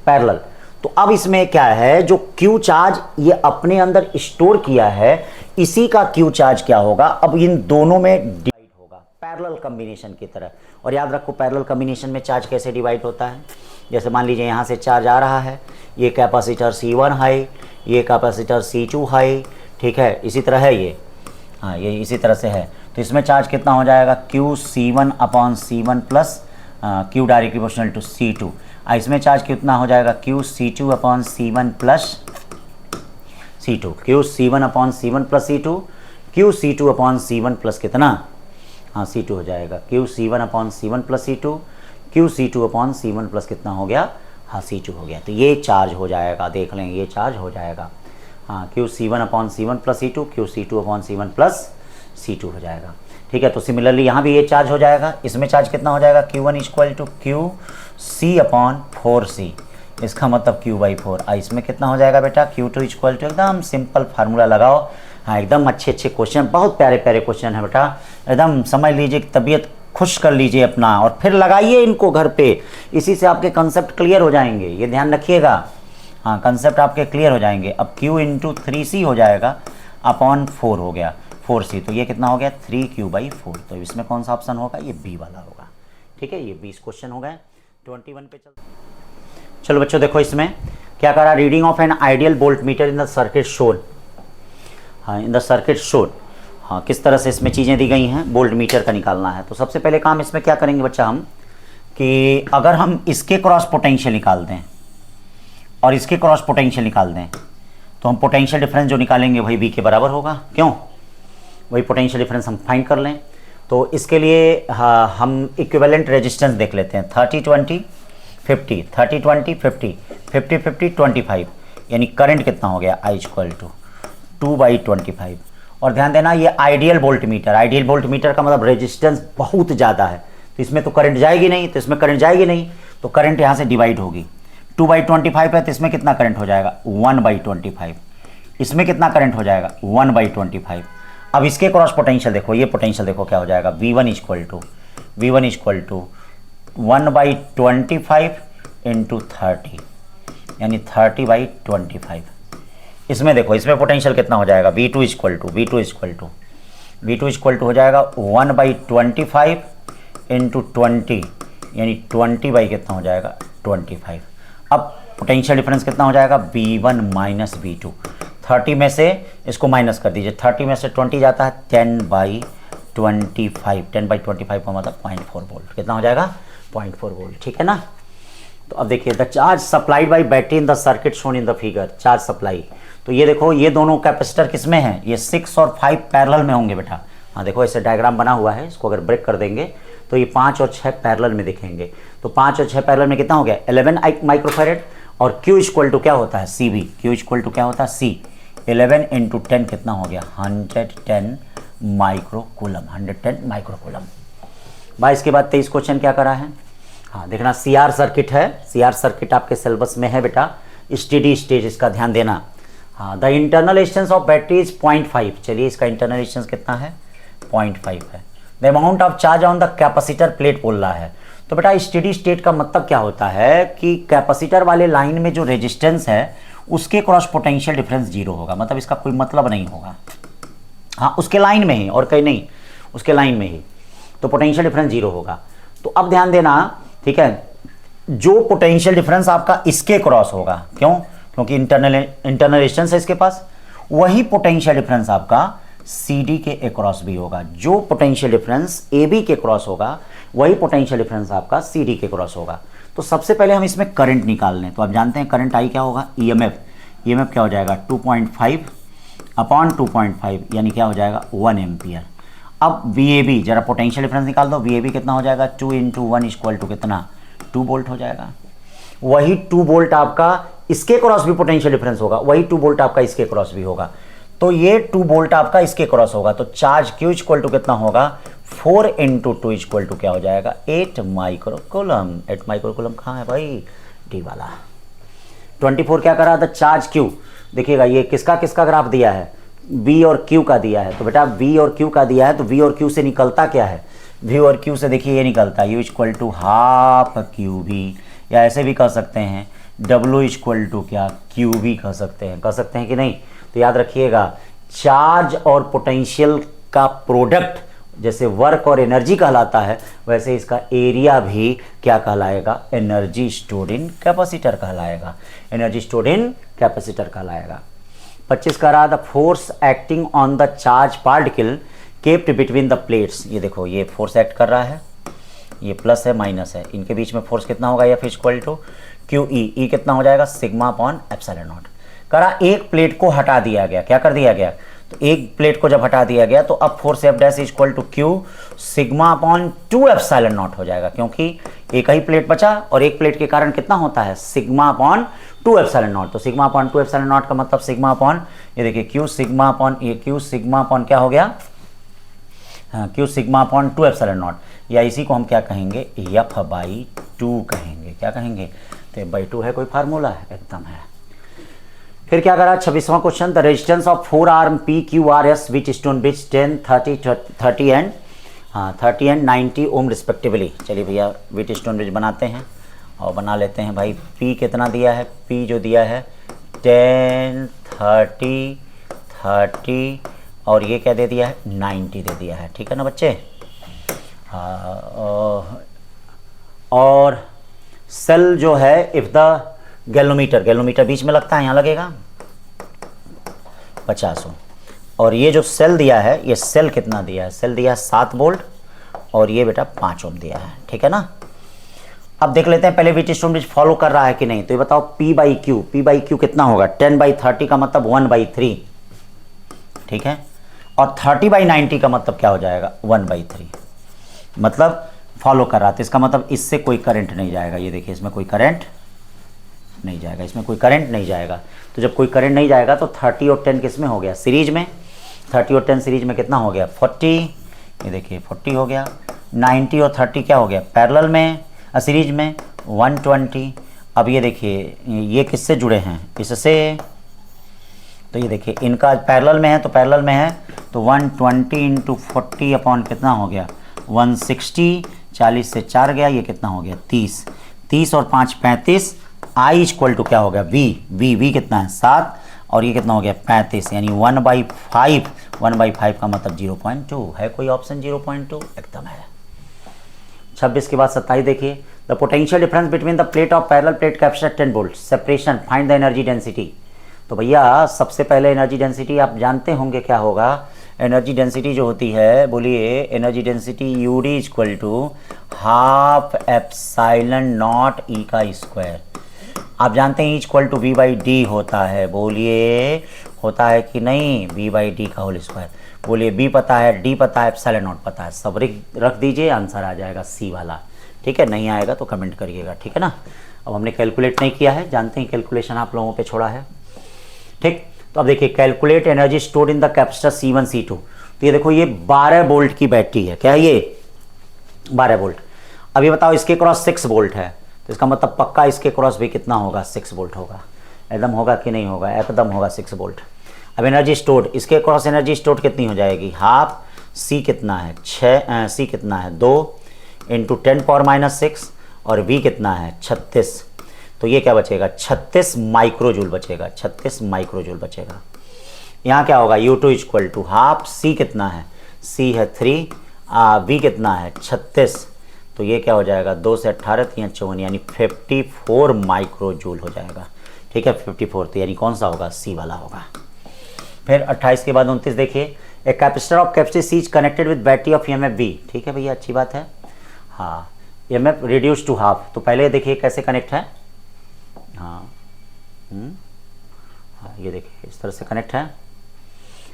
पैरेलल। तो अब इसमें क्या है, जो Q चार्ज ये अपने अंदर स्टोर किया है, इसी का Q चार्ज क्या होगा, अब इन दोनों में डिवाइड होगा पैरेलल कम्बिनेशन की तरह। और याद रखो पैरेलल कम्बिनेशन में चार्ज कैसे डिवाइड होता है, जैसे मान लीजिए यहाँ से चार्ज आ रहा है, ये कैपेसिटर C1 है, ये कैपेसिटर C2 है, ठीक है, इसी तरह है ये, हाँ ये इसी तरह से है। तो इसमें चार्ज कितना हो जाएगा QC1 upon C1 plus Q directly proportional to C2। इसमें चार्ज कितना हो जाएगा QC2 upon C1 plus C2, QC1 upon C1 plus C2, QC2 upon C1 plus कितना, हाँ C2 हो जाएगा, QC1 upon C1 plus C2, QC2 upon C1 plus कितना हो गया, हाँ C2 हो गया। तो ये चार्ज हो जाएगा, देख लेंगे ये चार्ज हो जाएगा, हाँ QC1 upon C1 plus C2, QC2 upon C1 plus C2 हो जाएगा, ठीक है। तो सिमिलरली यहाँ भी ये चार्ज हो जाएगा, इसमें चार्ज कितना हो जाएगा Q1 equal to QC upon 4C, इसका मतलब Q/4। इसमें कितना हो जाएगा बेटा, Q2 इक्वल टू, एकदम सिंपल फार्मूला लगाओ। हाँ, एकदम अच्छे अच्छे क्वेश्चन, बहुत प्यारे प्यारे क्वेश्चन है बेटा, एकदम समझ लीजिए, तबीयत खुश कर लीजिए अपना और फिर लगाइए इनको घर पे। इसी से आपके कंसेप्ट क्लियर हो जाएंगे, ये ध्यान रखिएगा। हाँ, कंसेप्ट आपके क्लियर हो जाएंगे। अब Q इंटू 3C हो जाएगा अपॉन 4 हो गया 4C, तो ये कितना हो गया 3Q/4। तो इसमें कौन सा ऑप्शन होगा, ये बी वाला होगा। ठीक है, ये 20 क्वेश्चन हो गए। 21 पे चलो बच्चों, देखो इसमें क्या करा, reading of an ideal volt meter in the circuit shown. हाँ, इन द सर्किट शोन। हाँ, किस तरह से इसमें चीज़ें दी गई हैं, वोल्ट मीटर का निकालना है। तो सबसे पहले काम इसमें क्या करेंगे बच्चा हम, कि अगर हम इसके क्रॉस पोटेंशियल निकाल दें और इसके क्रॉस पोटेंशियल निकाल दें, तो हम पोटेंशियल डिफरेंस जो निकालेंगे वही V के बराबर होगा। क्यों, वही पोटेंशियल डिफरेंस हम फाइंड कर लें। तो इसके लिए हाँ, हम इक्विवेलेंट रेजिस्टेंस देख लेते हैं। 30-20 50, 30-20 50, 50-50 25, यानी करंट कितना हो गया, I इक्वल टू 2/25। और ध्यान देना, ये ideal volt meter, ideal volt meter का मतलब रेजिस्टेंस बहुत ज़्यादा है, तो इसमें तो करंट जाएगी नहीं, तो इसमें करंट जाएगी नहीं, तो करंट यहाँ से डिवाइड होगी। 2/25 है, तो इसमें कितना करंट हो जाएगा, 1/25। इसमें कितना करंट हो जाएगा, 1/25। अब इसके क्रॉस पोटेंशियल देखो, ये पोटेंशियल देखो क्या हो जाएगा, V1 इक्वल टू 1/25 इंटू 30, यानी 30/25। इसमें देखो, इसमें पोटेंशियल कितना हो जाएगा, V2 इक्वल टू हो जाएगा 1/25 इंटू 20, यानी 20 कितना हो जाएगा, 25। अब पोटेंशियल डिफरेंस कितना हो जाएगा, V1 माइनस V2। 30 में से इसको माइनस कर दीजिए, 30 में से 20 जाता है, 10/25। 10/25 का मतलब 0.4 वोल्ट, कितना हो जाएगा, 0.4 वोल्ट। ठीक है ना। तो अब देखिए, the charge supplied by battery in the circuit shown in the figure, charge supply. तो ये देखो, ये दोनों कैपेसिटर किस में है, ये 6 और 5 पैरेलल में होंगे बेटा। हाँ देखो, ऐसे डायग्राम बना हुआ है, इसको अगर ब्रेक कर देंगे तो ये 5 और 6 पैरेलल में दिखेंगे। तो 5 और 6 पैरेलल में कितना हो गया, 11 माइक्रोफेरेड। और Q इक्वल टू क्या होता है, CV। Q इक्वल टू क्या होता है, C। 11 इंटू 10 कितना हो गया, 110 माइक्रोकूलम, 110 माइक्रोकूलम। भाई इसके बाद 23 क्वेश्चन क्या करा है, हाँ देखना, CR सर्किट है। CR सर्किट आपके सिलेबस में है बेटा, स्टेडी स्टेज, इसका ध्यान देना। हाँ, the internal resistance of battery is 0.5। चलिए, इसका इंटरनल रेजिस्टेंस कितना है, 0.5 है। The amount of charge on the capacitor plate बोल रहा है। तो बेटा स्टेडी स्टेट का मतलब क्या होता है कि कैपेसिटर वाले लाइन में जो रेजिस्टेंस है उसके क्रॉस पोटेंशियल डिफरेंस 0 होगा, मतलब इसका कोई मतलब नहीं होगा। हाँ, उसके लाइन में ही और कहीं नहीं, उसके लाइन में ही, तो पोटेंशियल डिफरेंस 0 होगा। तो अब ध्यान देना, ठीक है, जो पोटेंशियल डिफरेंस आपका इसके क्रॉस होगा, क्यों, क्योंकि इंटरनल रेजिस्टेंस है इसके पास, वही पोटेंशियल डिफरेंस आपका CD के अक्रॉस भी होगा। जो पोटेंशियल डिफरेंस AB के क्रॉस होगा, वही पोटेंशियल डिफरेंस आपका CD के क्रॉस होगा। तो सबसे पहले हम इसमें करंट निकाल लें। तो आप जानते हैं करंट I क्या होगा, EMF क्या हो जाएगा, 2.5 अपॉन 2.5, यानी क्या हो जाएगा, 1 एम्पियर। अब VAB, जरा पोटेंशियल डिफरेंस निकाल दो, VAB कितना हो जाएगा, 2 इंटू 1 इक्वल टू कितना, 2 वोल्ट हो जाएगा। वही 2 वोल्ट आपका इसके क्रॉस भी पोटेंशियल डिफरेंस होगा, वही 2 वोल्ट आपका इसके क्रॉस भी होगा। तो ये 2 वोल्ट आपका इसके क्रॉस होगा, तो चार्ज Q इक्वल टू कितना होगा, 4 इंटू 2 इक्वल टू क्या हो जाएगा, 8 माइक्रोकूलम। 8 माइक्रोकूलम कहाँ है भाई, डी वाला। 24 क्या करा था, चार्ज Q। देखिएगा ये किसका किसका ग्राफ दिया है, V और Q का दिया है। तो बेटा V और Q का दिया है, तो V और Q से निकलता क्या है, V और Q से देखिए ये निकलता है U equal to half QV, या ऐसे भी कह सकते हैं W इक्वल टू क्या, QV कह सकते हैं कि नहीं। तो याद रखिएगा, चार्ज और पोटेंशियल का प्रोडक्ट जैसे वर्क और एनर्जी कहलाता है, वैसे इसका एरिया भी क्या कहलाएगा, एनर्जी स्टोर्ड इन कैपेसिटर कहलाएगा, एनर्जी स्टोर्ड इन कैपेसिटर कहलाएगा। 25 का रहा, the force acting on the charge particle kept between the plates. ये देखो, ये फोर्स एक्ट कर रहा है, ये प्लस है माइनस है, इनके बीच में फोर्स कितना होगा, F equal to QE। E कितना हो जाएगा, सिग्मा अपॉन एप्सिलॉन नॉट। करा एक प्लेट को हटा दिया गया, क्या कर दिया गया, तो एक प्लेट को जब हटा दिया गया तो अब force F dash equal to Q sigma upon 2 epsilon naught हो जाएगा, क्योंकि एक ही प्लेट बचा और एक प्लेट के कारण कितना होता है, सिग्मा अपॉन 2 एप्सिलॉन नॉट। तो सिग्मा अपॉन 2 एप्सिलॉन नॉट का मतलब सिग्मा अपॉन, ये देखिए Q सिग्मा अपॉन, ये Q सिग्मा अपॉन क्या हो गया, हाँ Q sigma upon 2 epsilon not, या इसी को हम क्या कहेंगे, F/2 कहेंगे। क्या कहेंगे, तो F/2 है, कोई फार्मूला है? एकदम है। फिर क्या करा? 26वां question, the resistance of 4 arm PQRS Wheatstone bridge 10, 30 and 90 ohm respectively. चलिए भैया विट स्टोन ब्रिज बनाते हैं और बना लेते हैं भाई। P कितना दिया है? P जो दिया है 10, 30 और ये क्या दे दिया है? 90 दे दिया है। ठीक है ना बच्चे? और सेल जो है इफ द गैलोमीटर बीच में लगता है, यहाँ लगेगा 50 ओम। और ये जो सेल दिया है, ये सेल कितना दिया है? सेल दिया है 7 वोल्ट और ये बेटा 5 ओम दिया है। ठीक है ना? अब देख लेते हैं पहले व्हीटस्टोन ब्रिज फॉलो कर रहा है कि नहीं। तो ये बताओ P/Q कितना होगा? 10/30 का मतलब 1/3। ठीक है? और 30/90 का मतलब क्या हो जाएगा? 1/3। मतलब फॉलो कर रहा था, इसका मतलब इससे कोई करंट नहीं जाएगा। ये देखिए इसमें कोई करंट नहीं जाएगा, इसमें कोई करंट नहीं जाएगा। तो जब कोई करंट नहीं जाएगा तो 30 और 10 किस में हो गया? सीरीज में। 30 और 10 सीरीज में कितना हो गया? 40। ये देखिए 40 हो गया। 90 और 30 क्या हो गया? पैरेलल में, सीरीज में 120। अब ये देखिए ये किससे जुड़े हैं? इससे। तो ये देखिए इनका पैरेलल में है, तो पैरेलल में है तो 120 × 40 अपॉन कितना हो गया? 160। 40 से 4 गया, ये कितना हो गया? 30। 30 और 5 35। I = क्या हो गया? V कितना है? 7 और ये कितना हो गया? 35, यानी 1/5। 1/5 का मतलब 0.2 है। कोई ऑप्शन 0.2? एकदम है। 26 के बाद 27 देखिए, the potential difference between the plate of parallel plate capacitor 10 volt separation find the energy density. तो भैया सबसे पहले एनर्जी डेंसिटी आप जानते होंगे क्या होगा? एनर्जी डेंसिटी जो होती है, बोलिए एनर्जी डेंसिटी UD = ½ ε0 E का स्क्वायर। आप जानते हैं E = V/D होता है। बोलिए होता है कि नहीं? V/D का होल स्क्वायर। बोलिए B पता है, D पता है, ε0 पता है, सब रख दीजिए, आंसर आ जाएगा C वाला। ठीक है? नहीं आएगा तो कमेंट करिएगा। ठीक है ना? अब हमने कैलकुलेट नहीं किया है, जानते हैं कैलकुलेशन आप लोगों पे छोड़ा है। ठीक, तो अब देखिए calculate energy stored in the capacitor C1 C2। तो ये देखो ये 12 वोल्ट की बैटरी है। क्या है ये? 12 वोल्ट। अब ये बताओ इसके क्रॉस 6 वोल्ट है, तो इसका मतलब पक्का इसके क्रॉस भी कितना होगा? 6 वोल्ट होगा। एकदम होगा कि नहीं होगा? एकदम होगा 6 वोल्ट। अब एनर्जी स्टोर्ड, इसके क्रॉस एनर्जी स्टोर्ड कितनी हो जाएगी? ½ C कितना है? 6 C कितना है? 2 × 10⁻⁻6 और V कितना है? 36। तो ये क्या बचेगा? 36 माइक्रोजूल बचेगा। 36 माइक्रोजूल बचेगा। यहाँ क्या होगा? U2 = ½ C कितना है? C है 3, V कितना है? 36। तो ये क्या हो जाएगा? 2 से 18 3 54, यानी 54 माइक्रोजूल हो जाएगा। ठीक है? 54, तो यानी कौन सा होगा? C वाला होगा। फिर 28 के बाद 29 देखिए, ए capacitor of capacity C is connected with battery of EMF V। ठीक है भैया, अच्छी बात है। हाँ, EMF रिड्यूस टू ½ तो पहले देखिए कैसे कनेक्ट है। हाँ हाँ, ये देखिए इस तरह से कनेक्ट है।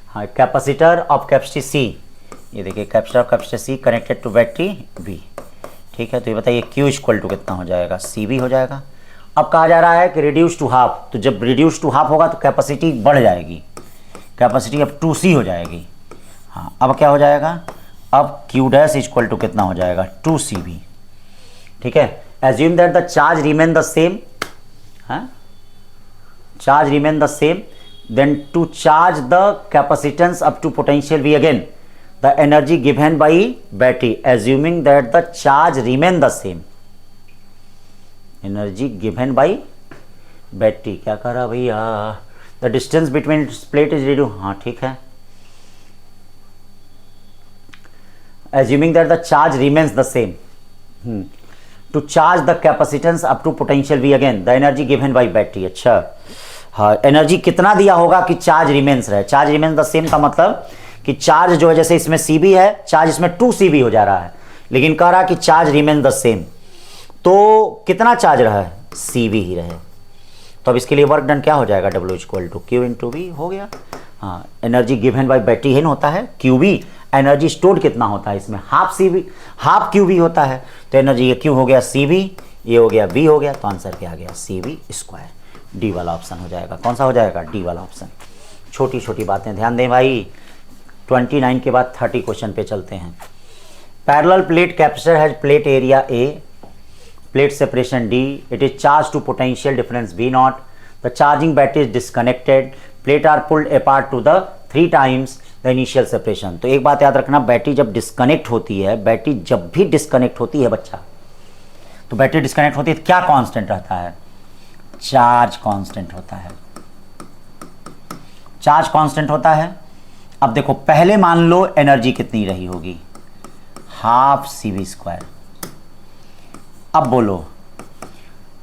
हाँ, कैपेसिटर ऑफ कैपेसिटी C, ये देखिए capacitor of capacity C connected to battery V। ठीक है? तो ये बताइए Q = कितना हो जाएगा? CV हो जाएगा। अब कहा जा रहा है कि रिड्यूस टू ½ तो जब रिड्यूस टू ½ होगा तो कैपेसिटी बढ़ जाएगी, कैपेसिटी अब 2C हो जाएगी। हाँ, अब क्या हो जाएगा? अब Q' = कितना हो जाएगा? 2CV। ठीक है? Assume that the charge remain the same. हाँ, charge remain the same, then to charge the capacitance up to potential V again the energy given by battery, assuming that the charge remain the same. Energy given by battery क्या कर रहा भैया? The distance between plate is reduce. हाँ ठीक है, assuming that the charge remains the same, to charge the capacitance up to potential V again the energy given by battery। अच्छा हाँ, energy कितना दिया होगा कि चार्ज रिमेन्स रहे? चार्ज रिमेन्स द सेम का मतलब कि चार्ज जो है, जैसे इसमें CB है, चार्ज इसमें 2CB हो जा रहा है, लेकिन कह रहा है कि चार्ज रिमेन द सेम, तो कितना चार्ज रहा है? CV ही रहे। तो अब इसके लिए वर्क डन क्या हो जाएगा? W = Q × V हो गया। हाँ, एनर्जी गिवन बाय बैटरी है ना, होता है QV। एनर्जी स्टोर्ड कितना होता है इसमें? ½ QV होता है। तो एनर्जी ये Q हो गया CV, ये हो गया V हो गया, तो आंसर क्या आ गया? CV²। डी वाला ऑप्शन हो जाएगा। कौन सा हो जाएगा? डी वाला ऑप्शन। छोटी छोटी बातें ध्यान दें भाई। 29 के बाद 30 क्वेश्चन पे चलते हैं। Parallel plate capacitor has plate area A plate separation D, it is charged to potential difference V naught, the charging battery is disconnected, plate are pulled apart to the 3 times the initial separation। तो एक बात याद रखना, battery जब disconnect होती है, battery जब भी डिस्कनेक्ट होती है बच्चा, तो बैटरी डिस्कनेक्ट होती है क्या कांस्टेंट रहता है? चार्ज कांस्टेंट होता है, चार्ज कांस्टेंट होता है। अब देखो पहले मान लो एनर्जी कितनी रही होगी, हाफ CV²। अब बोलो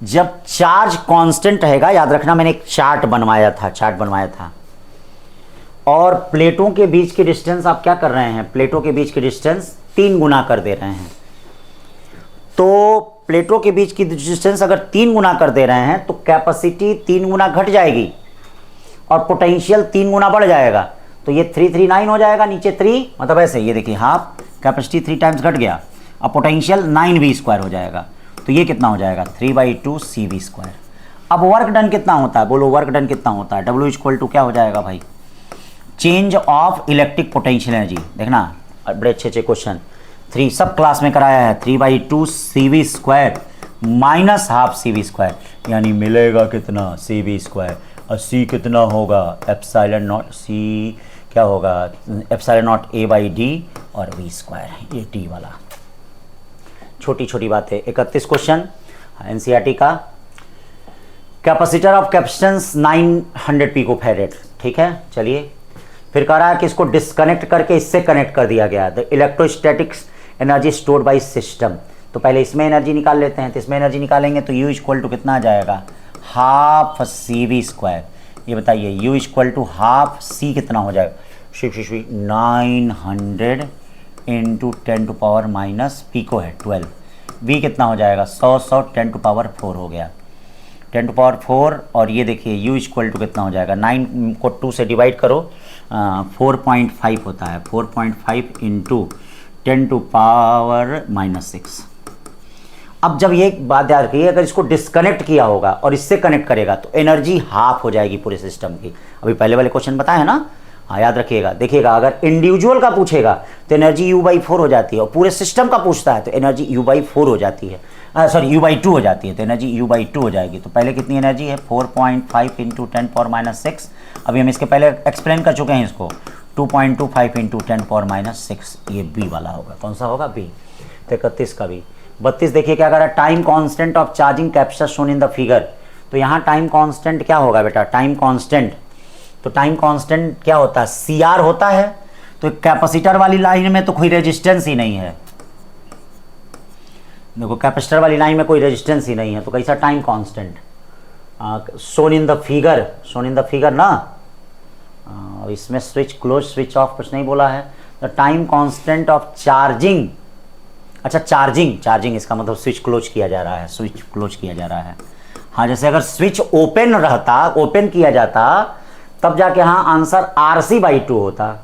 जब चार्ज कांस्टेंट रहेगा, याद रखना मैंने एक चार्ट बनवाया था, और प्लेटों के बीच की डिस्टेंस आप क्या कर रहे हैं, प्लेटों के बीच की डिस्टेंस 3 गुना कर दे रहे हैं। तो प्लेटों के बीच की डिस्टेंस अगर 3 गुना कर दे रहे हैं तो कैपेसिटी 3 गुना घट जाएगी और पोटेंशियल 3 गुना बढ़ जाएगा। तो ये 339 हो जाएगा, नीचे 3 मतलब ऐसे, ये देखिए हाफ, कैपेसिटी 3 टाइम्स घट गया, अब पोटेंशियल 9V² हो जाएगा। तो ये कितना हो जाएगा, 3/2 CV²। अब वर्क डन कितना होता है, बोलो वर्क डन कितना होता है? W = क्या हो जाएगा भाई, change of electric potential energy. देखना बड़े अच्छे क्वेश्चन 3 सब क्लास में कराया है, 3/2 CV² माइनस हाफ CV², यानी मिलेगा कितना, CV²। और C कितना होगा, एप्सिलॉन नॉट, C क्या होगा, एप्सिलॉन नॉट A/D और V², ये T वाला। छोटी छोटी बातें। 31 क्वेश्चन एनसीईआरटी का, कैपेसिटर ऑफ कैपेसिटेंस 900 पिकोफैरेड, ठीक है। चलिए फिर कह रहा है कि इसको डिस्कनेक्ट करके इससे कनेक्ट कर दिया गया, the electrostatics energy stored by system. तो पहले इसमें एनर्जी निकाल लेते हैं, तो इसमें एनर्जी निकालेंगे तो U = कितना आ जाएगा, हाफ CV²। ये बताइए U = हाफ, C कितना हो जाएगा, 900 × 10⁻⁻, पिको है 12, V कितना हो जाएगा, 100 10⁻⁴ हो गया, 10⁻⁴। और ये देखिए U = कितना हो जाएगा, 9 को 2 से डिवाइड करो, 4.5 होता है, 4.5 × 10⁻⁻6। अब जब ये बात याद रखिए, अगर इसको डिस्कनेक्ट किया होगा और इससे कनेक्ट करेगा तो एनर्जी हाफ हो जाएगी पूरे सिस्टम की। अभी पहले वाले क्वेश्चन बताए हैं ना, हाँ याद रखिएगा। देखिएगा अगर इंडिविजुअल का पूछेगा तो एनर्जी U/4 हो जाती है, और पूरे सिस्टम का पूछता है तो एनर्जी U/4 हो जाती है, सॉरी U/2 हो जाती है, तो एनर्जी U/2 हो जाएगी। तो पहले कितनी एनर्जी है, 4.5 × 10⁻⁻6। अभी हम इसके पहले एक्सप्लेन कर चुके हैं इसको, 2.25 × 10⁻⁻6, ये बी वाला होगा। कौन सा होगा, बी। 31 का भी। 32 देखिए क्या कर रहा है, time constant of charging capacitor shown in the figure. तो यहाँ टाइम कांस्टेंट क्या होगा बेटा, टाइम कांस्टेंट, तो टाइम कांस्टेंट क्या होता है, CR होता है। तो कैपेसिटर वाली लाइन में तो कोई रेजिस्टेंस ही नहीं है, देखो कैपेसिटर वाली लाइन में कोई रेजिस्टेंस ही नहीं है, तो कैसा time constant, shown in the figure, shown in the figure ना। इसमें स्विच क्लोज स्विच ऑफ कुछ नहीं बोला है। The time constant of charging, अच्छा चार्जिंग इसका मतलब स्विच क्लोज किया जा रहा है, स्विच क्लोज किया जा रहा है। हाँ जैसे अगर स्विच ओपन रहता, ओपन किया जाता तब जाके हाँ आंसर RC/2 होता।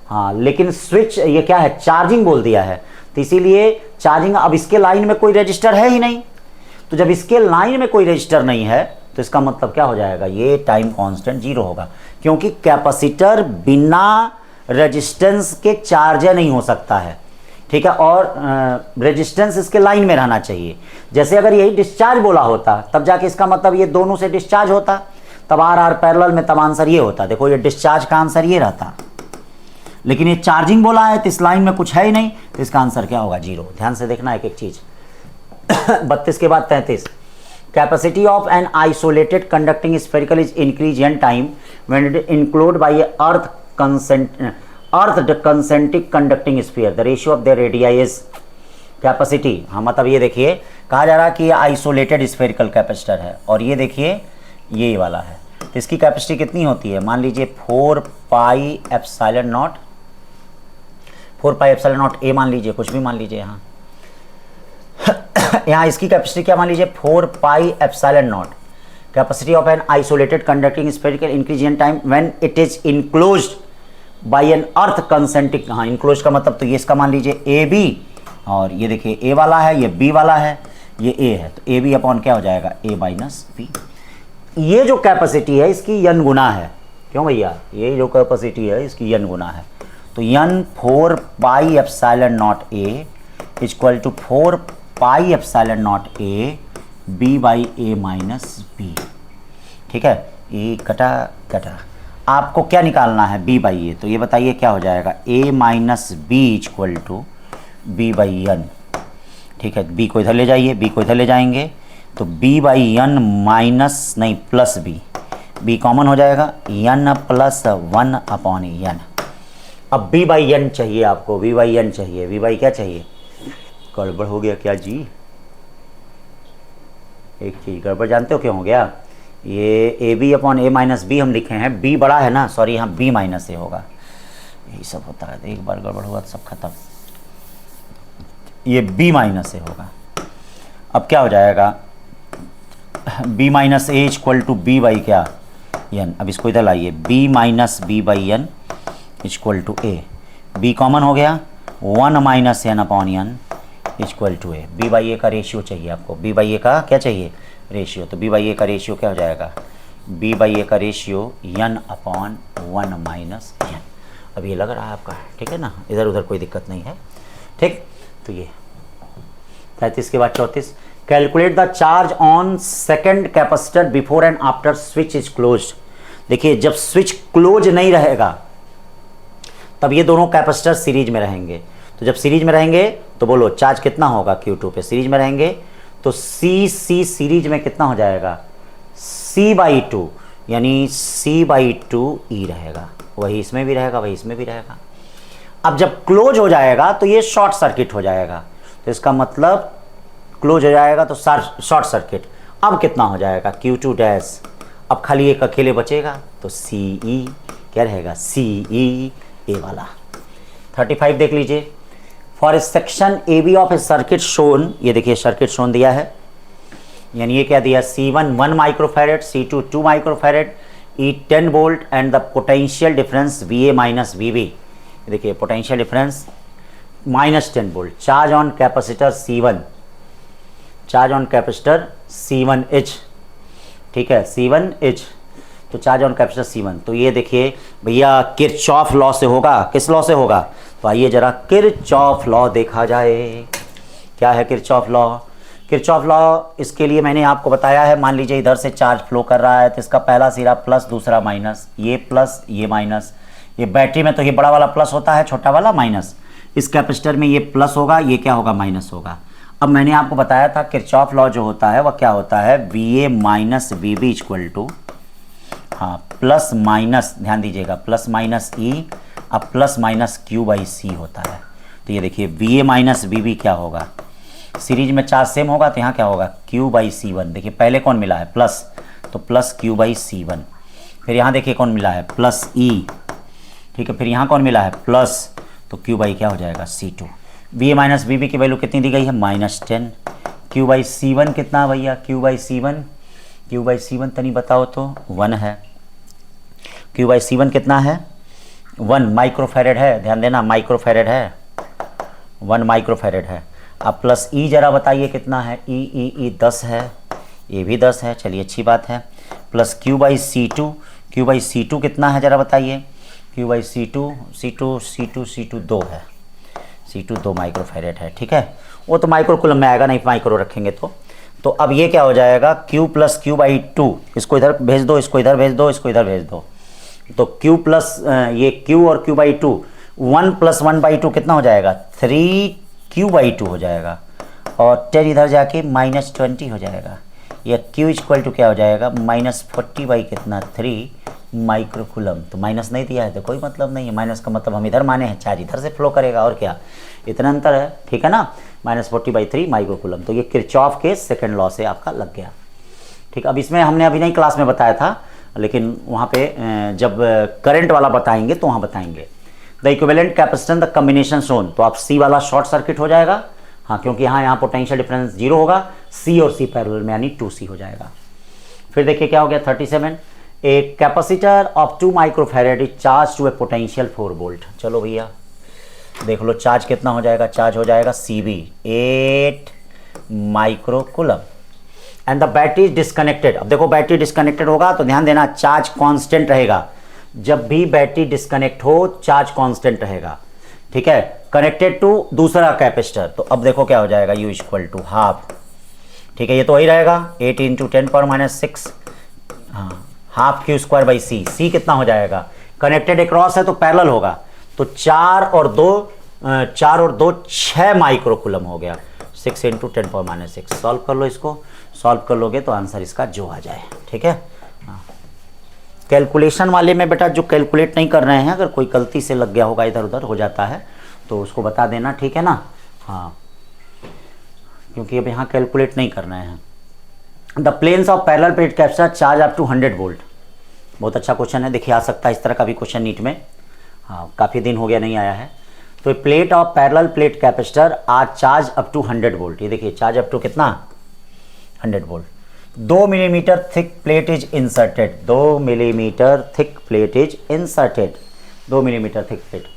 हाँ लेकिन स्विच ये क्या है, चार्जिंग बोल दिया है, तो इसीलिए चार्जिंग। अब इसके लाइन में कोई रजिस्टर है ही नहीं, तो जब इसके लाइन में कोई रजिस्टर नहीं है तो इसका मतलब क्या हो जाएगा, ये टाइम कांस्टेंट 0 होगा, क्योंकि कैपेसिटर बिना रेजिस्टेंस के चार्ज नहीं हो सकता है, ठीक है। और रेजिस्टेंस इसके लाइन में रहना चाहिए। जैसे अगर यही डिस्चार्ज बोला होता तब जाके इसका मतलब ये दोनों से डिस्चार्ज होता, तब R पैरेलल में, तब आंसर ये होता। देखो ये डिस्चार्ज का आंसर ये रहता, लेकिन ये चार्जिंग बोला है तो इस लाइन में कुछ है ही नहीं, तो इसका आंसर क्या होगा, 0। ध्यान से देखना एक एक चीज। 32 के बाद 33, capacity of an isolated conducting spherical is increase in time when it enclosed by earth concentric conducting sphere, the ratio of their radii is capacity. हाँ मतलब ये देखिए कहा जा रहा है कि ये आइसोलेटेड स्फेरिकल कैपेसिटर है, और ये देखिए ये वाला है, तो इसकी कैपेसिटी कितनी होती है, मान लीजिए 4πε0, 4πε0 A मान लीजिए, कुछ भी मान लीजिए। यहाँ यहाँ इसकी कैपेसिटी क्या मान लीजिए, 4πε0, capacity of an isolated conducting spherical increase in time when it is enclosed by an earth concentric. हाँ इनक्लोज का मतलब तो ये इसका मान लीजिए AB, और ये देखिए A वाला है, ये B वाला है, ये A है, तो AB अपॉन क्या हो जाएगा, A माइनस B। ये जो कैपेसिटी है इसकी n गुना है, क्यों भैया, ये जो कैपेसिटी है इसकी n गुना है, तो n 4πε0A equal to 4 pi epsilon naught a b by a minus b. ठीक है, ए कटा कटा, आपको क्या निकालना है बी बाई ए, तो ये बताइए क्या हो जाएगा, a minus b equal to b by n. ठीक है, बी को इधर ले जाइए, बी को इधर ले जाएंगे तो बी बाई एन माइनस नहीं प्लस बी, बी कॉमन हो जाएगा, एन प्लस 1 अपॉन एन। अब बी बाई एन चाहिए आपको, बी बाई एन चाहिए, बी बाई क्या चाहिए, गड़बड़ हो गया क्या जी, एक चीज़ गड़बड़ जानते हो क्यों हो गया, ये a B upon a minus b हम लिखे हैं, बी बड़ा है ना, सॉरी यहाँ बी माइनस ए होगा, यही सब होता है, एक बार गड़बड़ हुआ तो सब खत्म, ये बी माइनस ए होगा। अब क्या हो जाएगा, b minus a equal to b by क्या एन, अब इसको इधर लाइए, b minus b by n equal to a, b common हो गया, 1 minus n upon n equal to a, b by a का रेशियो चाहिए आपको, बी बाई ए का क्या चाहिए रेशियो, तो बी बाई ए का रेशियो क्या हो जाएगा, बी बाई ए का ratio n upon 1 minus n. अब ये लग रहा है आपका, ठीक है ना, इधर उधर कोई दिक्कत नहीं है, ठीक। तो ये 33 के बाद 34, calculate the charge on second capacitor before and after switch is closed. देखिए जब स्विच क्लोज नहीं रहेगा तब ये दोनों कैपेसिटर सीरीज में रहेंगे, तो जब सीरीज में रहेंगे तो बोलो चार्ज कितना होगा Q2 पे, सीरीज में रहेंगे तो सी सीरीज में कितना हो जाएगा, C/2 यानी C/2 E रहेगा, वही इसमें भी रहेगा, वही इसमें भी रहेगा। अब जब क्लोज हो जाएगा तो ये शॉर्ट सर्किट हो जाएगा, तो इसका मतलब क्लोज हो जाएगा तो शॉर्ट सर्किट। अब कितना हो जाएगा Q2 डैश, अब खाली एक अकेले बचेगा तो CE क्या रहेगा, CE ए वाला। 35 देख लीजिए, for section A B of a circuit shown, ये देखिए सर्किट शोन दिया है, यानी ये क्या दिया, C1 1 microfarad, C2 2 microfarad, E 10 volt and the potential difference VA minus VB। देखिए potential difference -10 volt, charge on capacitor C1, charge on capacitor C1H, ठीक है C1H, तो चार्ज ऑन कैपेसिटर C1। तो ये देखिए भैया किरचॉफ लॉ से होगा, किस लॉ से होगा, तो आइए जरा किरचॉफ लॉ देखा जाए। क्या है किरचॉफ लॉ, किरचॉफ लॉ इसके लिए मैंने आपको बताया है, मान लीजिए इधर से चार्ज फ्लो कर रहा है तो इसका पहला सिरा प्लस दूसरा माइनस, ये प्लस ये माइनस, ये बैटरी में तो ये बड़ा वाला प्लस होता है, छोटा वाला माइनस, इस कैपेसिटर में ये प्लस होगा, ये क्या होगा माइनस होगा। अब मैंने आपको बताया था किरचॉफ लॉ जो होता है वह क्या होता है, VA minus VB equal to, हाँ प्लस माइनस, ध्यान दीजिएगा प्लस माइनस E, अब प्लस माइनस Q/C होता है। तो ये देखिए VA माइनस VB क्या होगा, सीरीज में चार्ज सेम होगा तो यहाँ क्या होगा Q/C1। देखिए पहले कौन मिला है प्लस, तो प्लस Q/C1, फिर यहाँ देखिए कौन मिला है प्लस E, ठीक है, फिर यहाँ कौन मिला है प्लस, तो Q/ क्या हो जाएगा C2। VA माइनस VB की वैल्यू कितनी दी गई है -10, Q/C1 कितना भैया, Q/C1 तनी बताओ तो 1 है, Q/C1 कितना है 1 माइक्रोफैरेड है, ध्यान देना माइक्रोफैरेड है, 1 माइक्रोफैरेड है। अब प्लस E जरा बताइए कितना है, E 10 है, ये भी 10 है, चलिए अच्छी बात है, प्लस Q/C2 कितना है जरा बताइए, Q/C2 2 है, C2 2 माइक्रोफैरेड है, ठीक है, वो तो माइक्रो कुलम में आएगा, नहीं माइक्रो रखेंगे तो अब ये क्या हो जाएगा Q प्लस Q/2, इसको इधर भेज दो, इसको इधर भेज दो, इसको इधर भेज दो, तो Q प्लस ये Q और Q/2, 1 प्लस 1/2 कितना हो जाएगा 3Q/2 हो जाएगा, और 10 इधर जाके -20 हो जाएगा, या Q इक्वल टू क्या हो जाएगा -40 बाई कितना 3 माइक्रोकुलम। तो माइनस नहीं दिया है तो कोई मतलब नहीं है, माइनस का मतलब हम इधर माने हैं, चार्ज इधर से फ्लो करेगा, और क्या इतना अंतर है, ठीक है ना, -40/3 माइक्रोकुलम। तो ये किरचॉफ के सेकंड लॉ से आपका लग गया, ठीक। अब इसमें हमने अभी नहीं क्लास में बताया था, लेकिन वहाँ पे जब करंट वाला बताएंगे तो वहाँ बताएंगे। The equivalent capacitance the combination shown, तो आप C वाला शॉर्ट सर्किट हो जाएगा, हाँ क्योंकि यहाँ पोटेंशियल डिफरेंस 0 होगा, C और C पैरेलल में यानी 2C हो जाएगा। फिर देखिए क्या हो गया 37, a capacitor of 2 microfarad is charge to a potential 4 volt. चलो भैया देख लो चार्ज कितना हो जाएगा, चार्ज हो जाएगा CB 8 microcoulomb and the battery is disconnected. अब देखो बैटरी डिस्कनेक्टेड होगा तो ध्यान देना चार्ज कांस्टेंट रहेगा, जब भी बैटरी डिस्कनेक्ट हो चार्ज कांस्टेंट रहेगा, ठीक है। कनेक्टेड टू दूसरा कैपेसिटर, तो अब देखो क्या हो जाएगा, U इक्वल टू हाफ, ठीक है, ये तो वही रहेगा 8 इंटू 10⁻6, हाँ, half Q square by C। C कितना हो जाएगा, कनेक्टेड अक्रॉस है तो पैरेलल होगा, तो 4 और 2 6 माइक्रोकूलम हो गया, 6 इंटू 10⁻6। सॉल्व कर लो इसको, सॉल्व कर लोगे तो आंसर इसका जो आ जाए, ठीक है। कैलकुलेशन वाले में बेटा जो कैलकुलेट नहीं कर रहे हैं, अगर कोई गलती से लग गया होगा, इधर उधर हो जाता है तो उसको बता देना, ठीक है ना। हाँ, क्योंकि अब यहाँ कैलकुलेट नहीं करना है। The planes of parallel plate capacitor charge up to 100 volt. बहुत अच्छा क्वेश्चन है, देखिए आ सकता है इस तरह का भी क्वेश्चन नीट में। हाँ, काफ़ी दिन हो गया नहीं आया है। तो plate of parallel plate capacitor are charge up to 100 volt. ये देखिए चार्ज अप टू कितना, 100 volt. 2 millimetre thick plate is inserted, 2 millimetre thick plate is inserted, 2 millimetre thick plate.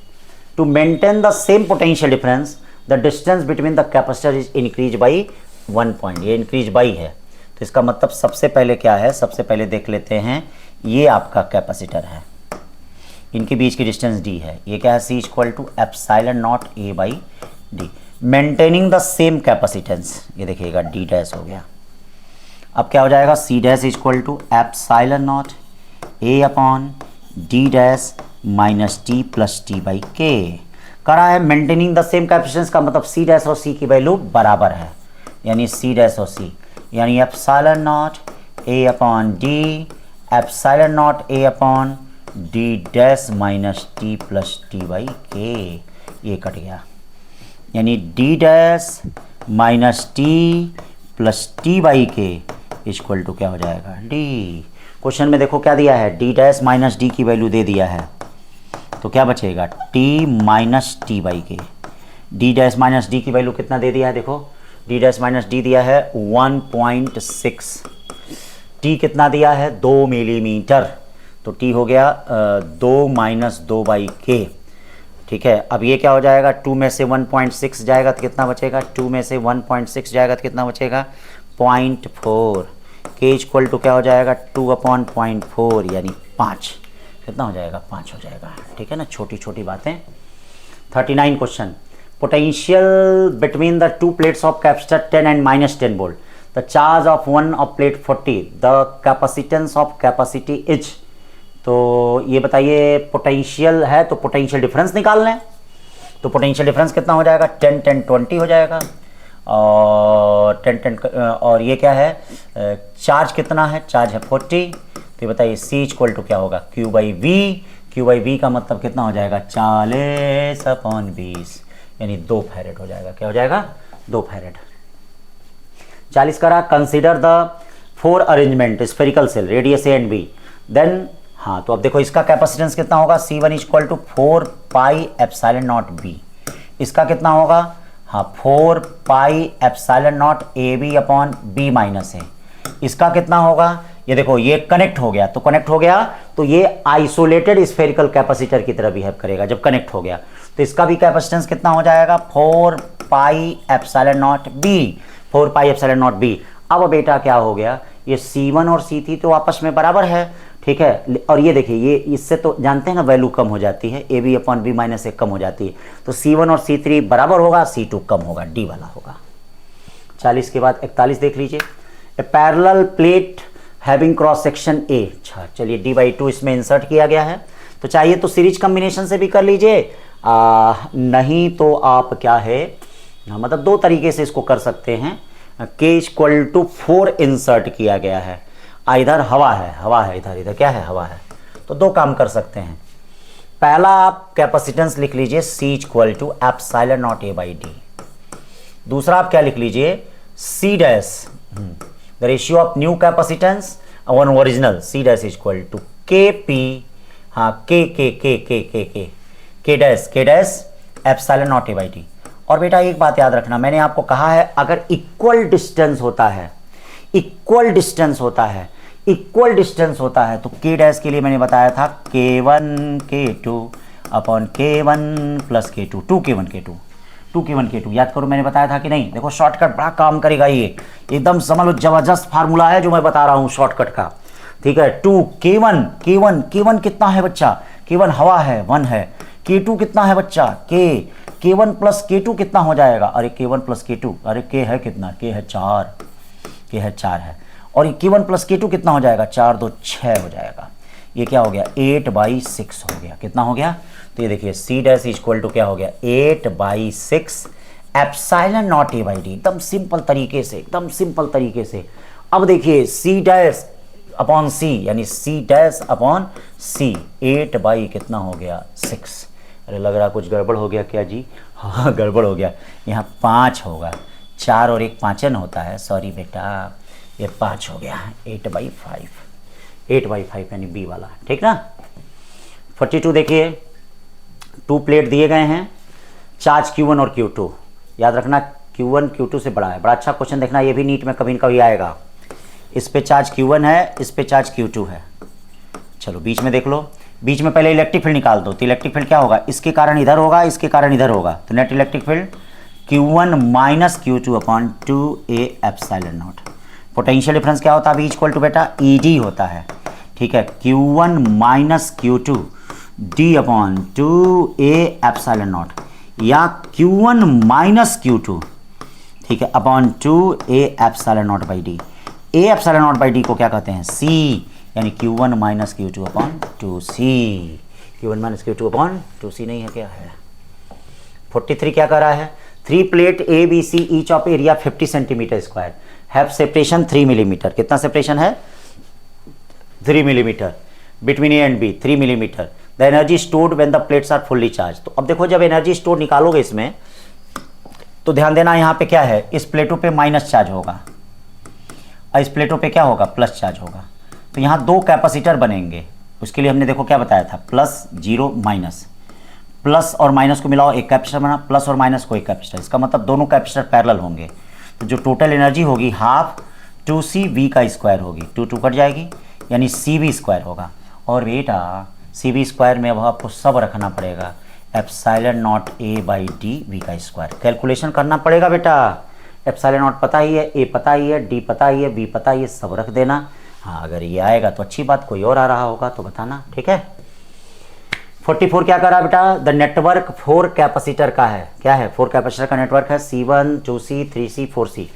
To maintain the same potential difference the distance between the capacitor is increase by 1 point. ये increase by है, तो इसका मतलब सबसे पहले क्या है, सबसे पहले देख लेते हैं, ये आपका कैपेसिटर है, इनके बीच की डिस्टेंस d है। ये क्या है, C equal to epsilon naught A by d, maintaining the same capacitance. ये देखिएगा d डैश हो गया। अब क्या हो जाएगा, C dash equal to epsilon naught A upon d dash minus t plus t by k. करा है मेंटेनिंग द सेम कैपेसिटेंस का मतलब C डैश और C की वैल्यू बराबर है, यानी C डैश और C, यानी epsilon naught A upon d, epsilon naught A upon d dash minus t plus t by के। ये कट गया, यानी d dash minus t plus t by के इक्वल टू क्या हो जाएगा, d। क्वेश्चन में देखो क्या दिया है, d डैश माइनस d की वैल्यू दे दिया है, तो क्या बचेगा, t माइनस t बाई के। d डैश माइनस d की वैल्यू कितना दे दिया है, देखो d डैश माइनस d दिया है 1.6, t कितना दिया है 2 मिलीमीटर, तो t हो गया 2 माइनस 2 बाई के, ठीक है। अब ये क्या हो जाएगा, 2 में से 1.6 जाएगा तो कितना बचेगा, 2 में से 1.6 जाएगा तो कितना बचेगा, 0.4। के इक्वल टू क्या हो जाएगा, 2 अपॉन 0.4 यानी 5, कितना हो जाएगा, 5 हो जाएगा, ठीक है ना। छोटी छोटी बातें। 39 question, potential between the two plates of capacitor 10 and minus 10 volt, the charge of one of plate 40, the capacitance of capacity is. तो ये बताइए पोटेंशियल है तो पोटेंशियल डिफरेंस निकालना है, तो पोटेंशियल डिफरेंस कितना हो जाएगा, 10 10 20 हो जाएगा, और 10 10 और ये क्या है, चार्ज कितना है, चार्ज है 40, तो ये बताइए C इक्वल टू क्या होगा, Q by v. Q by v का मतलब कितना हो जाएगा, 40 अपॉन 20, यानी 2 फैरेड हो जाएगा। क्या हो जाएगा, 2 फैरेड। 40 करा, consider the 4 arrangement spherical shell radius A and B, then हाँ, तो अब देखो इसका कैपेसिटेंस कितना होगा, C1 equal to 4 pi epsilon naught B। इसका कितना होगा, हाँ 4 pi epsilon naught AB upon B minus A। इसका कितना होगा, ये देखो ये कनेक्ट हो गया, तो कनेक्ट हो गया तो ये आइसोलेटेड स्फेरिकल कैपेसिटर की तरह बिहेव करेगा जब कनेक्ट हो गया, तो इसका भी कैपेसिटेंस कितना हो जाएगा, 4 pi epsilon naught B, 4 pi epsilon naught B। अब बेटा क्या हो गया, ये C1 और C3 तो आपस में बराबर है, ठीक है, और ये देखिए ये इससे तो जानते हैं ना वैल्यू कम हो जाती है, A B upon B minus 1 कम हो जाती है, तो C1 और C3 बराबर होगा, C2 कम होगा, D वाला होगा। 40 के बाद 41 देख लीजिए, a parallel plate having cross section A। अच्छा चलिए D/2 इसमें इंसर्ट किया गया है, तो चाहिए तो सीरीज कम्बिनेशन से भी कर लीजिए, नहीं तो आप क्या है, मतलब 2 तरीके से इसको कर सकते हैं। K इक्वल टू 4 इंसर्ट किया गया है, इधर हवा है, इधर क्या है, हवा है, तो 2 काम कर सकते हैं। पहला आप कैपेसिटेंस लिख लीजिए C equal to epsilon naught A by D. दूसरा आप क्या लिख लीजिए, C dash the ratio of new capacitance one original, C dash equal to KP, हाँ K dash epsilon naught A by D. और बेटा एक बात याद रखना, मैंने आपको कहा है अगर इक्वल डिस्टेंस होता है, इक्वल डिस्टेंस होता है तो K डैश के लिए मैंने बताया था K1 K2 upon K1 plus K2, 2K1 K2, याद करो मैंने बताया था कि नहीं। देखो शॉर्टकट बड़ा काम करेगा, ये एकदम समझ लो जबरदस्त फार्मूला है जो मैं बता रहा हूँ शॉर्टकट का, ठीक है। 2K1 कितना है बच्चा, K1 हवा है 1 है, K2 कितना है बच्चा, K1 प्लस K2 कितना हो जाएगा? अरे K1 प्लस K2, अरे K है कितना? K है 4, K है 4 है। और ये K1 प्लस K2 कितना हो जाएगा? 4 2 6 हो जाएगा। ये क्या हो गया? 8/6 हो गया। कितना हो गया? तो ये देखिए C डैश इक्वल टू क्या हो गया? 8/6 epsilon naught A by D. एकदम सिंपल तरीके से, एकदम सिंपल तरीके से। अब देखिए C डैश अपॉन C, यानी C डैश अपॉन C, 8 कितना हो गया? 6। अरे लग रहा कुछ गड़बड़ हो गया क्या जी? हाँ गड़बड़ हो गया। यहाँ 5 होगा, 4 और 1 5 होता है, सॉरी बेटा, ये 5 हो गया। 8/5, 8/5 यानी बी वाला, ठीक ना। 42 देखिए, 2 प्लेट दिए गए हैं, चार्ज Q1 और Q2। याद रखना Q1 Q2 से बड़ा है। बड़ा अच्छा क्वेश्चन देखना, ये भी नीट में कभी न कभी आएगा। इस पे चार्ज Q1 है, इस पे चार्ज Q2 है। चलो बीच में देख लो, बीच में पहले इलेक्ट्रिक फील्ड निकाल दो। तो इलेक्ट्रिक फील्ड क्या होगा? इसके कारण इधर होगा, इसके कारण इधर होगा। तो net electric field Q1 minus Q2 upon 2A epsilon not. Potential difference क्या होता है अभी? इक्वल टू बेटा ED होता है, ठीक है। Q1 minus Q2 D upon 2A epsilon not, या Q1 माइनस Q2, ठीक है, upon 2A epsilon not by D. A epsilon not by D को क्या कहते हैं? C, यानी Q1 minus Q2 upon 2C। Q1 minus Q2 upon 2C नहीं है, क्या है? 43 क्या कर रहा है? 3 plate A B C each of area 50 centimetre square have separation 3 millimetre. कितना सेपरेशन है? 3 millimetre between A and B, 3 millimetre. The energy stored when the plates are fully charge. तो अब देखो, जब एनर्जी स्टोर निकालोगे इसमें, तो ध्यान देना यहाँ पे क्या है? इस प्लेटों पे माइनस चार्ज होगा और इस प्लेटों पे क्या होगा? प्लस चार्ज होगा। तो यहाँ 2 कैपेसिटर बनेंगे। उसके लिए हमने देखो क्या बताया था? प्लस 0 माइनस, प्लस और माइनस को मिलाओ, एक कैपेसिटर बना, प्लस और माइनस को एक कैपेसिटर। इसका मतलब दोनों कैपेसिटर पैरेलल होंगे। तो जो टोटल एनर्जी होगी हाफ 2CV का स्क्वायर होगी, 2 2 कट जाएगी, यानी CV स्क्वायर होगा। और बेटा CV स्क्वायर में अब आपको सब रखना पड़ेगा, epsilon naught A by D V का स्क्वायर। कैलकुलेशन करना पड़ेगा बेटा। एप्सिलॉन नॉट पता ही है, A पता ही है, D पता ही है, V पता ही है, सब रख देना। हाँ अगर ये आएगा तो अच्छी बात, कोई और आ रहा होगा तो बताना, ठीक है। 44 क्या कर रहा है बेटा? द नेटवर्क 4 कैपेसिटर का है। क्या है? 4 कैपेसिटर का नेटवर्क है। C1 2C 3C 4C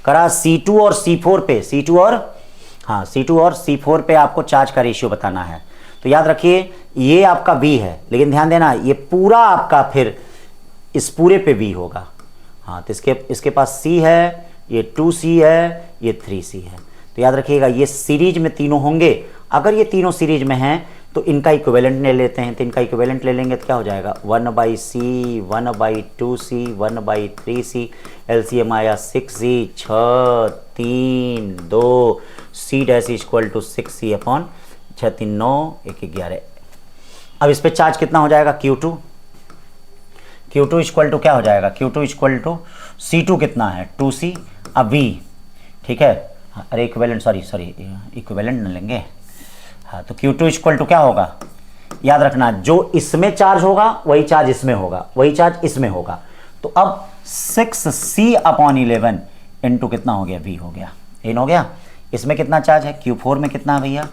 करा। C2 और C4 पे, C2 और C4 पे आपको चार्ज का रेशियो बताना है। तो याद रखिए ये आपका V है, लेकिन ध्यान देना ये पूरा आपका फिर इस पूरे पे V होगा। हाँ तो इसके पास C है, ये 2C है, ये 3C है। तो याद रखिएगा ये सीरीज में तीनों होंगे। अगर ये तीनों सीरीज में हैं तो इनका इक्विवेलेंट ले लेते हैं। तो इनका इक्विवेलेंट ले लेंगे तो क्या हो जाएगा? 1/C 1/2C 1/3C। एलसीएम आया 6C, 6 3 2 C dash equal to 6C upon 6 3 9 1 11। अब इस पे चार्ज कितना हो जाएगा? Q2 इक्वल टू क्या हो जाएगा? Q2 इक्वल टू C2 कितना है? 2C। अब V, ठीक है, अरे इक्विवेलेंट, सॉरी इक्विवेलेंट न लेंगे। हाँ तो Q2 इक्वल टू क्या होगा? याद रखना जो इसमें चार्ज होगा वही चार्ज इसमें होगा, वही चार्ज इसमें होगा। तो अब 6C अपॉन 11 इंटू कितना हो गया? V हो गया, इन हो गया। इसमें कितना चार्ज है? Q4 में कितना है भैया?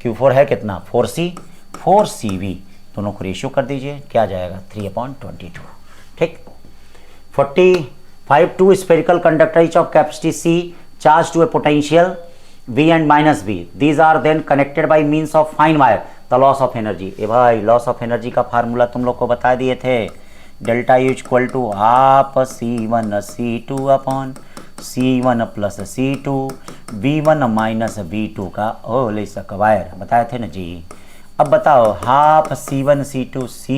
Q4 है कितना? 4CV। दोनों को रेशियो कर दीजिए, क्या जाएगा? 3/22, ठीक। 45 two spherical conductor each of capacity C charged to a potential V and minus V. These are then connected by means of fine wire. The loss of energy. ए भाई लॉस ऑफ एनर्जी का formula तुम लोग को बता दिए थे। Delta U equal to half C1 C2 upon C1 plus C2 V1 minus V2 का होल स्क्वायर बताए थे ना जी। अब बताओ हाफ C1 C2 C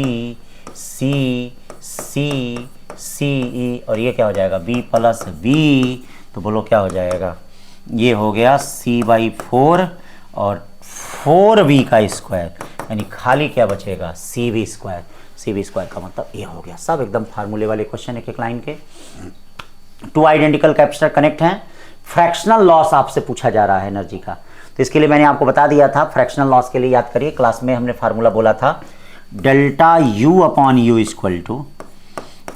और ये क्या हो जाएगा? V plus V। तो बोलो क्या हो जाएगा? ये हो गया C/4 और 4V का स्क्वायर, यानी खाली क्या बचेगा? CV square. CV स्क्वायर का मतलब ये हो गया। सब एकदम फार्मूले वाले क्वेश्चन एक एक लाइन के। 2 आइडेंटिकल कैपेसिटर कनेक्ट हैं। फ्रैक्शनल लॉस आपसे पूछा जा रहा है एनर्जी का, तो इसके लिए मैंने आपको बता दिया था। फ्रैक्शनल लॉस के लिए याद करिए, क्लास में हमने फार्मूला बोला था delta U upon U equal to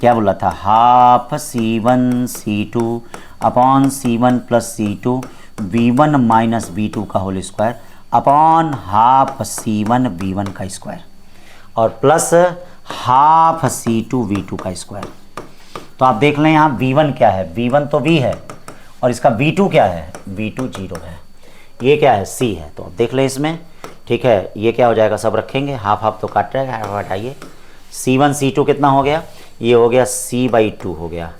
क्या बोला था? Half C1 C2 upon C1 plus C2 V1 minus V2 का whole square upon half C1 V1 का स्क्वायर, और प्लस हाफ C2V2 का स्क्वायर। तो आप देख लें यहाँ V1 क्या है, V1 तो V है और इसका V2 क्या है, V2 0 है, ये क्या है C है। तो आप देख लें इसमें, ठीक है, ये क्या हो जाएगा, सब रखेंगे, हाफ हाफ तो काट रहेगा, हटाइए। C1 C2 कितना हो गया, ये हो गया C/2 हो गया।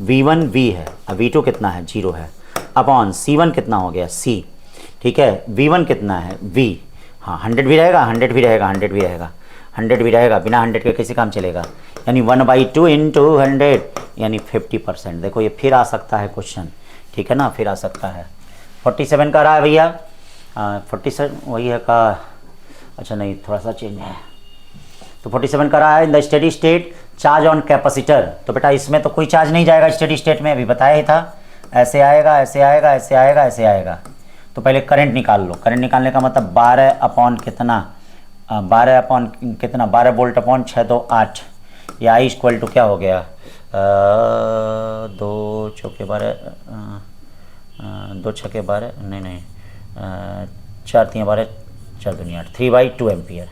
V1 V है, अब V2 कितना है, 0 है, अपॉन C1 कितना हो गया, C, ठीक है, V1 कितना है, V, हाँ 100 भी रहेगा, 100 भी रहेगा, 100 भी रहेगा, 100 भी रहेगा, बिना 100 के कैसे काम चलेगा, यानी 1/2 इंटू 100 यानी 50%। देखो ये फिर आ सकता है क्वेश्चन, ठीक है ना, फिर आ सकता है। 47 का रहा है भैया, 47 वही है का, अच्छा नहीं थोड़ा सा चेंज है, तो 47 का रहा है। In the steady state charge on capacitor, तो बेटा इसमें तो कोई चार्ज नहीं जाएगा स्टेडी स्टेट में, अभी बताया ही था, ऐसे आएगा, ऐसे आएगा, ऐसे आएगा, ऐसे आएगा। तो पहले करंट निकाल लो, करंट निकालने का मतलब 12 अपॉन कितना, 12 अपॉन कितना, 12 वोल्ट अपॉन 6 2 8, ये I इक्वल टू क्या हो गया, 2 चौके 12, 2 छके 12, नहीं 4 3 12, 4 दूनी 8, 3/2 एम्पियर।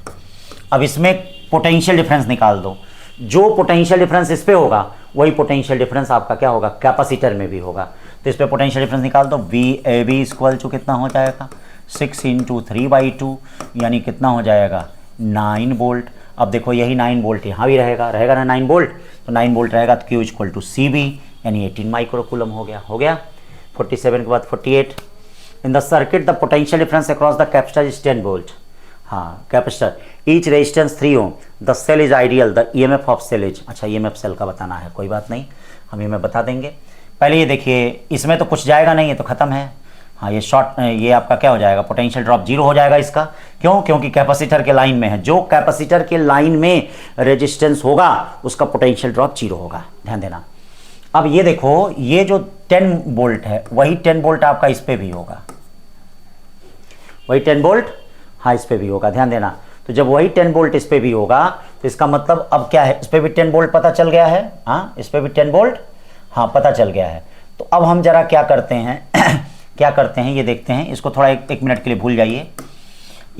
अब इसमें पोटेंशियल डिफरेंस निकाल दो, जो पोटेंशियल डिफरेंस इस पे होगा वही पोटेंशियल डिफरेंस आपका क्या होगा, कैपेसिटर में भी होगा। तो इस पे पोटेंशियल डिफरेंस निकाल दो, VAB इक्वल टू कितना हो जाएगा, 6 × 3/2 यानी कितना हो जाएगा, 9 वोल्ट। अब देखो यही 9 वोल्ट यहाँ भी रहेगा ना 9 वोल्ट, तो 9 वोल्ट रहेगा तो Q इक्वल टू CB यानी 18 माइक्रो कूलम हो गया। 47 के बाद 48, in the circuit the potential difference across the capacitor is 10 volt. हाँ capacitor, each resistance 3 ohm, the cell is ideal, the EMF of cell is, अच्छा EMF cell का बताना है, कोई बात नहीं, हम EMF बता देंगे। पहले ये देखिए, इसमें तो कुछ जाएगा नहीं, ये तो खत्म है, हाँ ये शॉर्ट, ये आपका क्या हो जाएगा, पोटेंशियल ड्रॉप 0 हो जाएगा इसका, क्यों, क्योंकि कैपेसिटर के लाइन में है, जो कैपेसिटर के लाइन में रेजिस्टेंस होगा उसका पोटेंशियल ड्रॉप 0 होगा, ध्यान देना। अब ये देखो, ये जो 10 वोल्ट है वही 10 वोल्ट आपका इस पे भी होगा, वही 10 वोल्ट हाँ इस पे भी होगा, ध्यान देना। तो जब वही 10 वोल्ट इस पे भी होगा तो इसका मतलब अब क्या है, इस पे भी 10 वोल्ट पता चल गया है, हाँ इस पे भी 10 वोल्ट हाँ पता चल गया है। तो अब हम जरा क्या करते हैं क्या करते हैं ये देखते हैं, इसको थोड़ा एक मिनट के लिए भूल जाइए।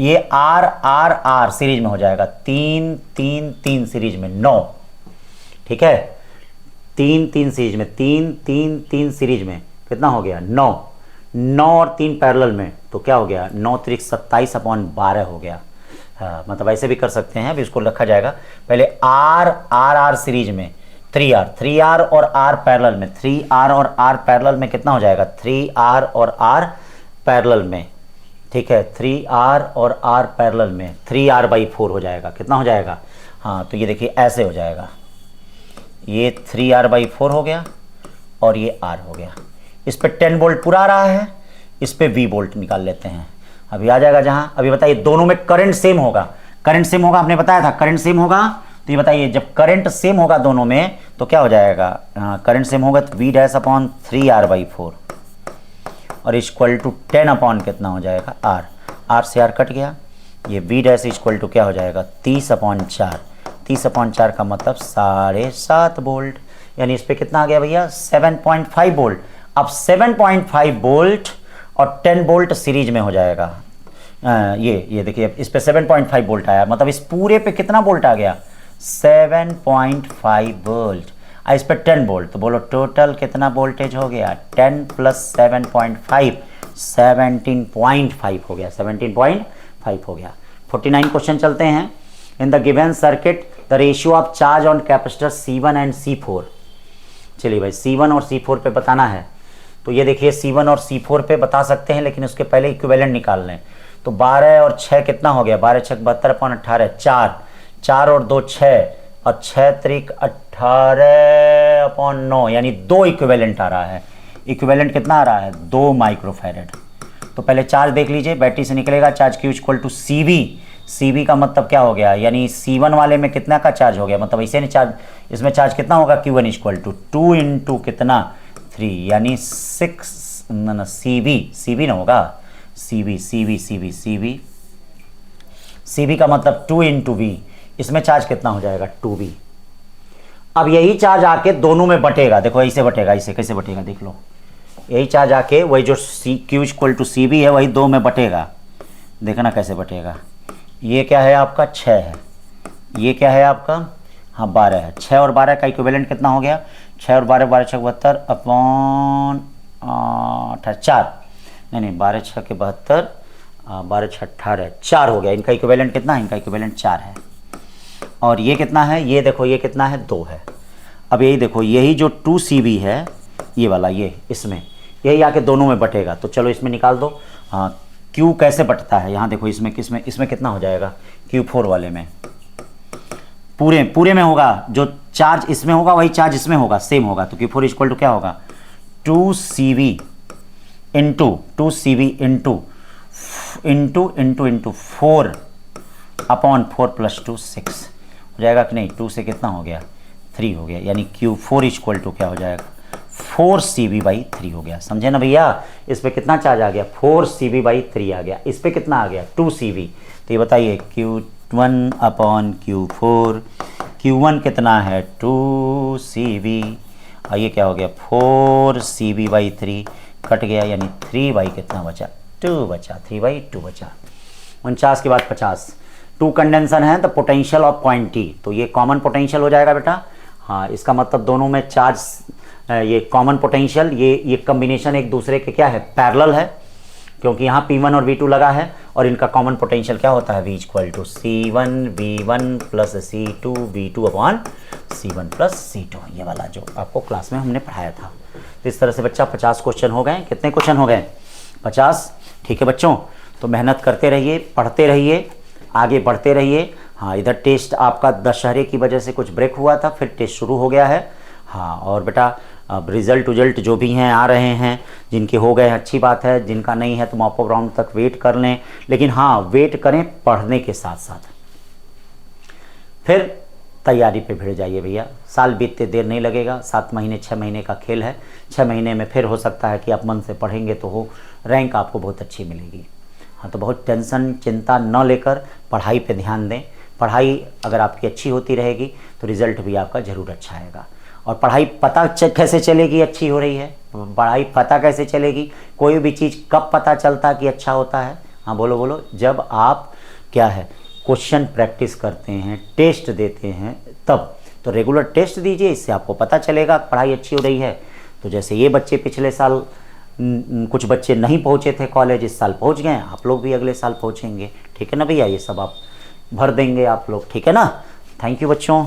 ये R R R सीरीज में हो जाएगा, 3 3 3 सीरीज में 9, ठीक है, 3 3 सीरीज में, 3 3 3 सीरीज में कितना हो गया, 9 9 और 3 पैरेलल में, तो क्या हो गया, 9 3 27 अपॉन 12 हो गया। हाँ मतलब ऐसे भी कर सकते हैं, अभी इसको रखा जाएगा। पहले R R R सीरीज में 3R और R पैरेलल में, 3R और R पैरेलल में कितना हो जाएगा, 3R और R पैरेलल में, ठीक है, 3R और R पैरेलल में 3R/4 हो जाएगा, कितना हो जाएगा, हाँ तो ये देखिए ऐसे हो जाएगा, ये 3R/4 हो गया और ये R हो गया। इस पे 10 वोल्ट पूरा आ रहा है, इस पे V वोल्ट निकाल लेते हैं, अभी आ जाएगा जहां। अभी बताइए दोनों में करंट सेम होगा, करंट सेम होगा, आपने बताया था करंट सेम होगा, तो ये बताइए जब करंट सेम होगा दोनों में तो क्या हो जाएगा, करंट सेम होगा तो V'/3R/4 और इक्वल टू 10 अपॉन कितना हो जाएगा, R से R कट गया, ये V' इक्वल टू क्या हो जाएगा, 30/4, 30/4 का मतलब 7.5 वोल्ट, यानी इस पे कितना आ गया भैया, 7.5 वोल्ट। अब 7.5 वोल्ट और 10 वोल्ट सीरीज में हो जाएगा, ये देखिए इस पे 7.5 वोल्ट आया, मतलब इस पूरे पे कितना वोल्ट आ गया, 7.5 वोल्ट, इस पे 10 वोल्ट, तो बोलो टोटल कितना वोल्टेज हो गया, 10 + 7.5 17.5 हो गया, 17.5 हो गया। 49 क्वेश्चन चलते हैं। In the given circuit the ratio of charge on capacitor C1 and C4। चलिए भाई C1 और C4 पे बताना है, तो ये देखिए C1 और C4 पे बता सकते हैं, लेकिन उसके पहले इक्विवेलेंट निकाल लें। तो 12 और 6 कितना हो गया, 12 6 72/18, 4 और 2 6 और 6 3 18/9 यानी 2 इक्विवेलेंट आ रहा है। इक्विवेलेंट कितना आ रहा है, 2 माइक्रोफैरेड। तो पहले चार्ज देख लीजिए, बैटरी से निकलेगा charge Q equal to CB का मतलब क्या हो गया, यानी C1 वाले में कितना का चार्ज हो गया, मतलब ऐसे नहीं चार्ज, इसमें चार्ज कितना होगा, Q1 इक्वल टू 2 × कितना 3 यानी 6 ना CB ना होगा, CB का मतलब 2 × V, इसमें चार्ज कितना हो जाएगा 2V। अब यही चार्ज आके दोनों में बटेगा, देखो ऐसे बटेगा, ऐसे कैसे बटेगा देख लो, यही चार्ज आके वही जो Q इक्वल टू CB है वही 2 में बटेगा, देखना कैसे बटेगा। ये क्या है आपका 6 है, ये क्या है आपका हाँ 12 है। 6 और 12 का इक्विवेलेंट कितना हो गया? 6 और 12, 12 6 72 अपॉन 4, नहीं 12 6 के 72, 12 6 18, 4 हो गया। इनका इक्विवेलेंट कितना है? इनका इक्विवेलेंट 4 है। और ये कितना है? ये देखो ये कितना है? 2 है। अब यही देखो, यही जो 2CV है ये वाला, ये इसमें यही आके दोनों में बटेगा। तो चलो इसमें निकाल दो। हाँ, Q कैसे बटता है? यहाँ देखो, इसमें इसमें कितना हो जाएगा? Q4 वाले में पूरे में होगा, जो चार्ज इसमें होगा वही चार्ज इसमें होगा, सेम होगा। तो Q4 इक्वल टू क्या होगा? 2CV इंटू 4 अपॉन 4 + 2 6 हो जाएगा कि नहीं? 2 से कितना हो गया? 3 हो गया। यानी Q4 इक्वल टू क्या हो जाएगा? 4CV/3 हो गया। समझे ना भैया? इस पे कितना चार्ज आ गया? 4CV/3 आ गया। इस पे कितना आ गया? 2CV। तो ये बताइए, Q1 अपॉन Q4, Q1 कितना है? 2CV, और ये क्या हो गया? 4CV/3 कट गया, यानी 3 कितना बचा? 2 बचा, 3/2 बचा। 49 के बाद 50, 2 कंडेंसर हैं तो पोटेंशियल ऑफ पॉइंट T, तो ये कॉमन पोटेंशियल हो जाएगा बेटा। हाँ, इसका मतलब दोनों में चार्ज, ये कॉमन पोटेंशियल, ये कॉम्बिनेशन एक दूसरे के क्या है? पैरेलल है, क्योंकि यहाँ P1 और V2 लगा है, और इनका कॉमन पोटेंशियल क्या होता है? V equal to C1V1 plus C2V2 upon C1 plus C2, ये वाला जो आपको क्लास में हमने पढ़ाया था। तो इस तरह से बच्चा 50 क्वेश्चन हो गए। कितने क्वेश्चन हो गए? 50। ठीक है बच्चों, तो मेहनत करते रहिए, पढ़ते रहिए, आगे बढ़ते रहिए। हाँ, इधर टेस्ट आपका दशहरे की वजह से कुछ ब्रेक हुआ था, फिर टेस्ट शुरू हो गया है। हाँ, और बेटा अब रिज़ल्ट जो भी हैं आ रहे हैं, जिनके हो गए अच्छी बात है, जिनका नहीं है तो मॉप अप राउंड तक वेट कर लें। लेकिन हाँ, वेट करें पढ़ने के साथ साथ, फिर तैयारी पे भिड़ जाइए भैया। साल बीतते देर नहीं लगेगा, 7 महीने 6 महीने का खेल है। 6 महीने में फिर हो सकता है कि आप मन से पढ़ेंगे तो हो रैंक आपको बहुत अच्छी मिलेगी। हाँ, तो बहुत टेंशन चिंता न लेकर पढ़ाई पे ध्यान दें। पढ़ाई अगर आपकी अच्छी होती रहेगी तो रिज़ल्ट भी आपका ज़रूर अच्छा आएगा। और पढ़ाई पता कैसे चलेगी अच्छी हो रही है? पढ़ाई पता कैसे चलेगी? कोई भी चीज़ कब पता चलता कि अच्छा होता है? हाँ बोलो, जब आप क्या है क्वेश्चन प्रैक्टिस करते हैं, टेस्ट देते हैं तब। तो रेगुलर टेस्ट दीजिए, इससे आपको पता चलेगा पढ़ाई अच्छी हो रही है। तो जैसे ये बच्चे पिछले साल कुछ बच्चे नहीं पहुँचे थे कॉलेज, इस साल पहुँच गए, आप लोग भी अगले साल पहुँचेंगे। ठीक है ना भैया? ये सब आप भर देंगे आप लोग। ठीक है ना? थैंक यू बच्चों।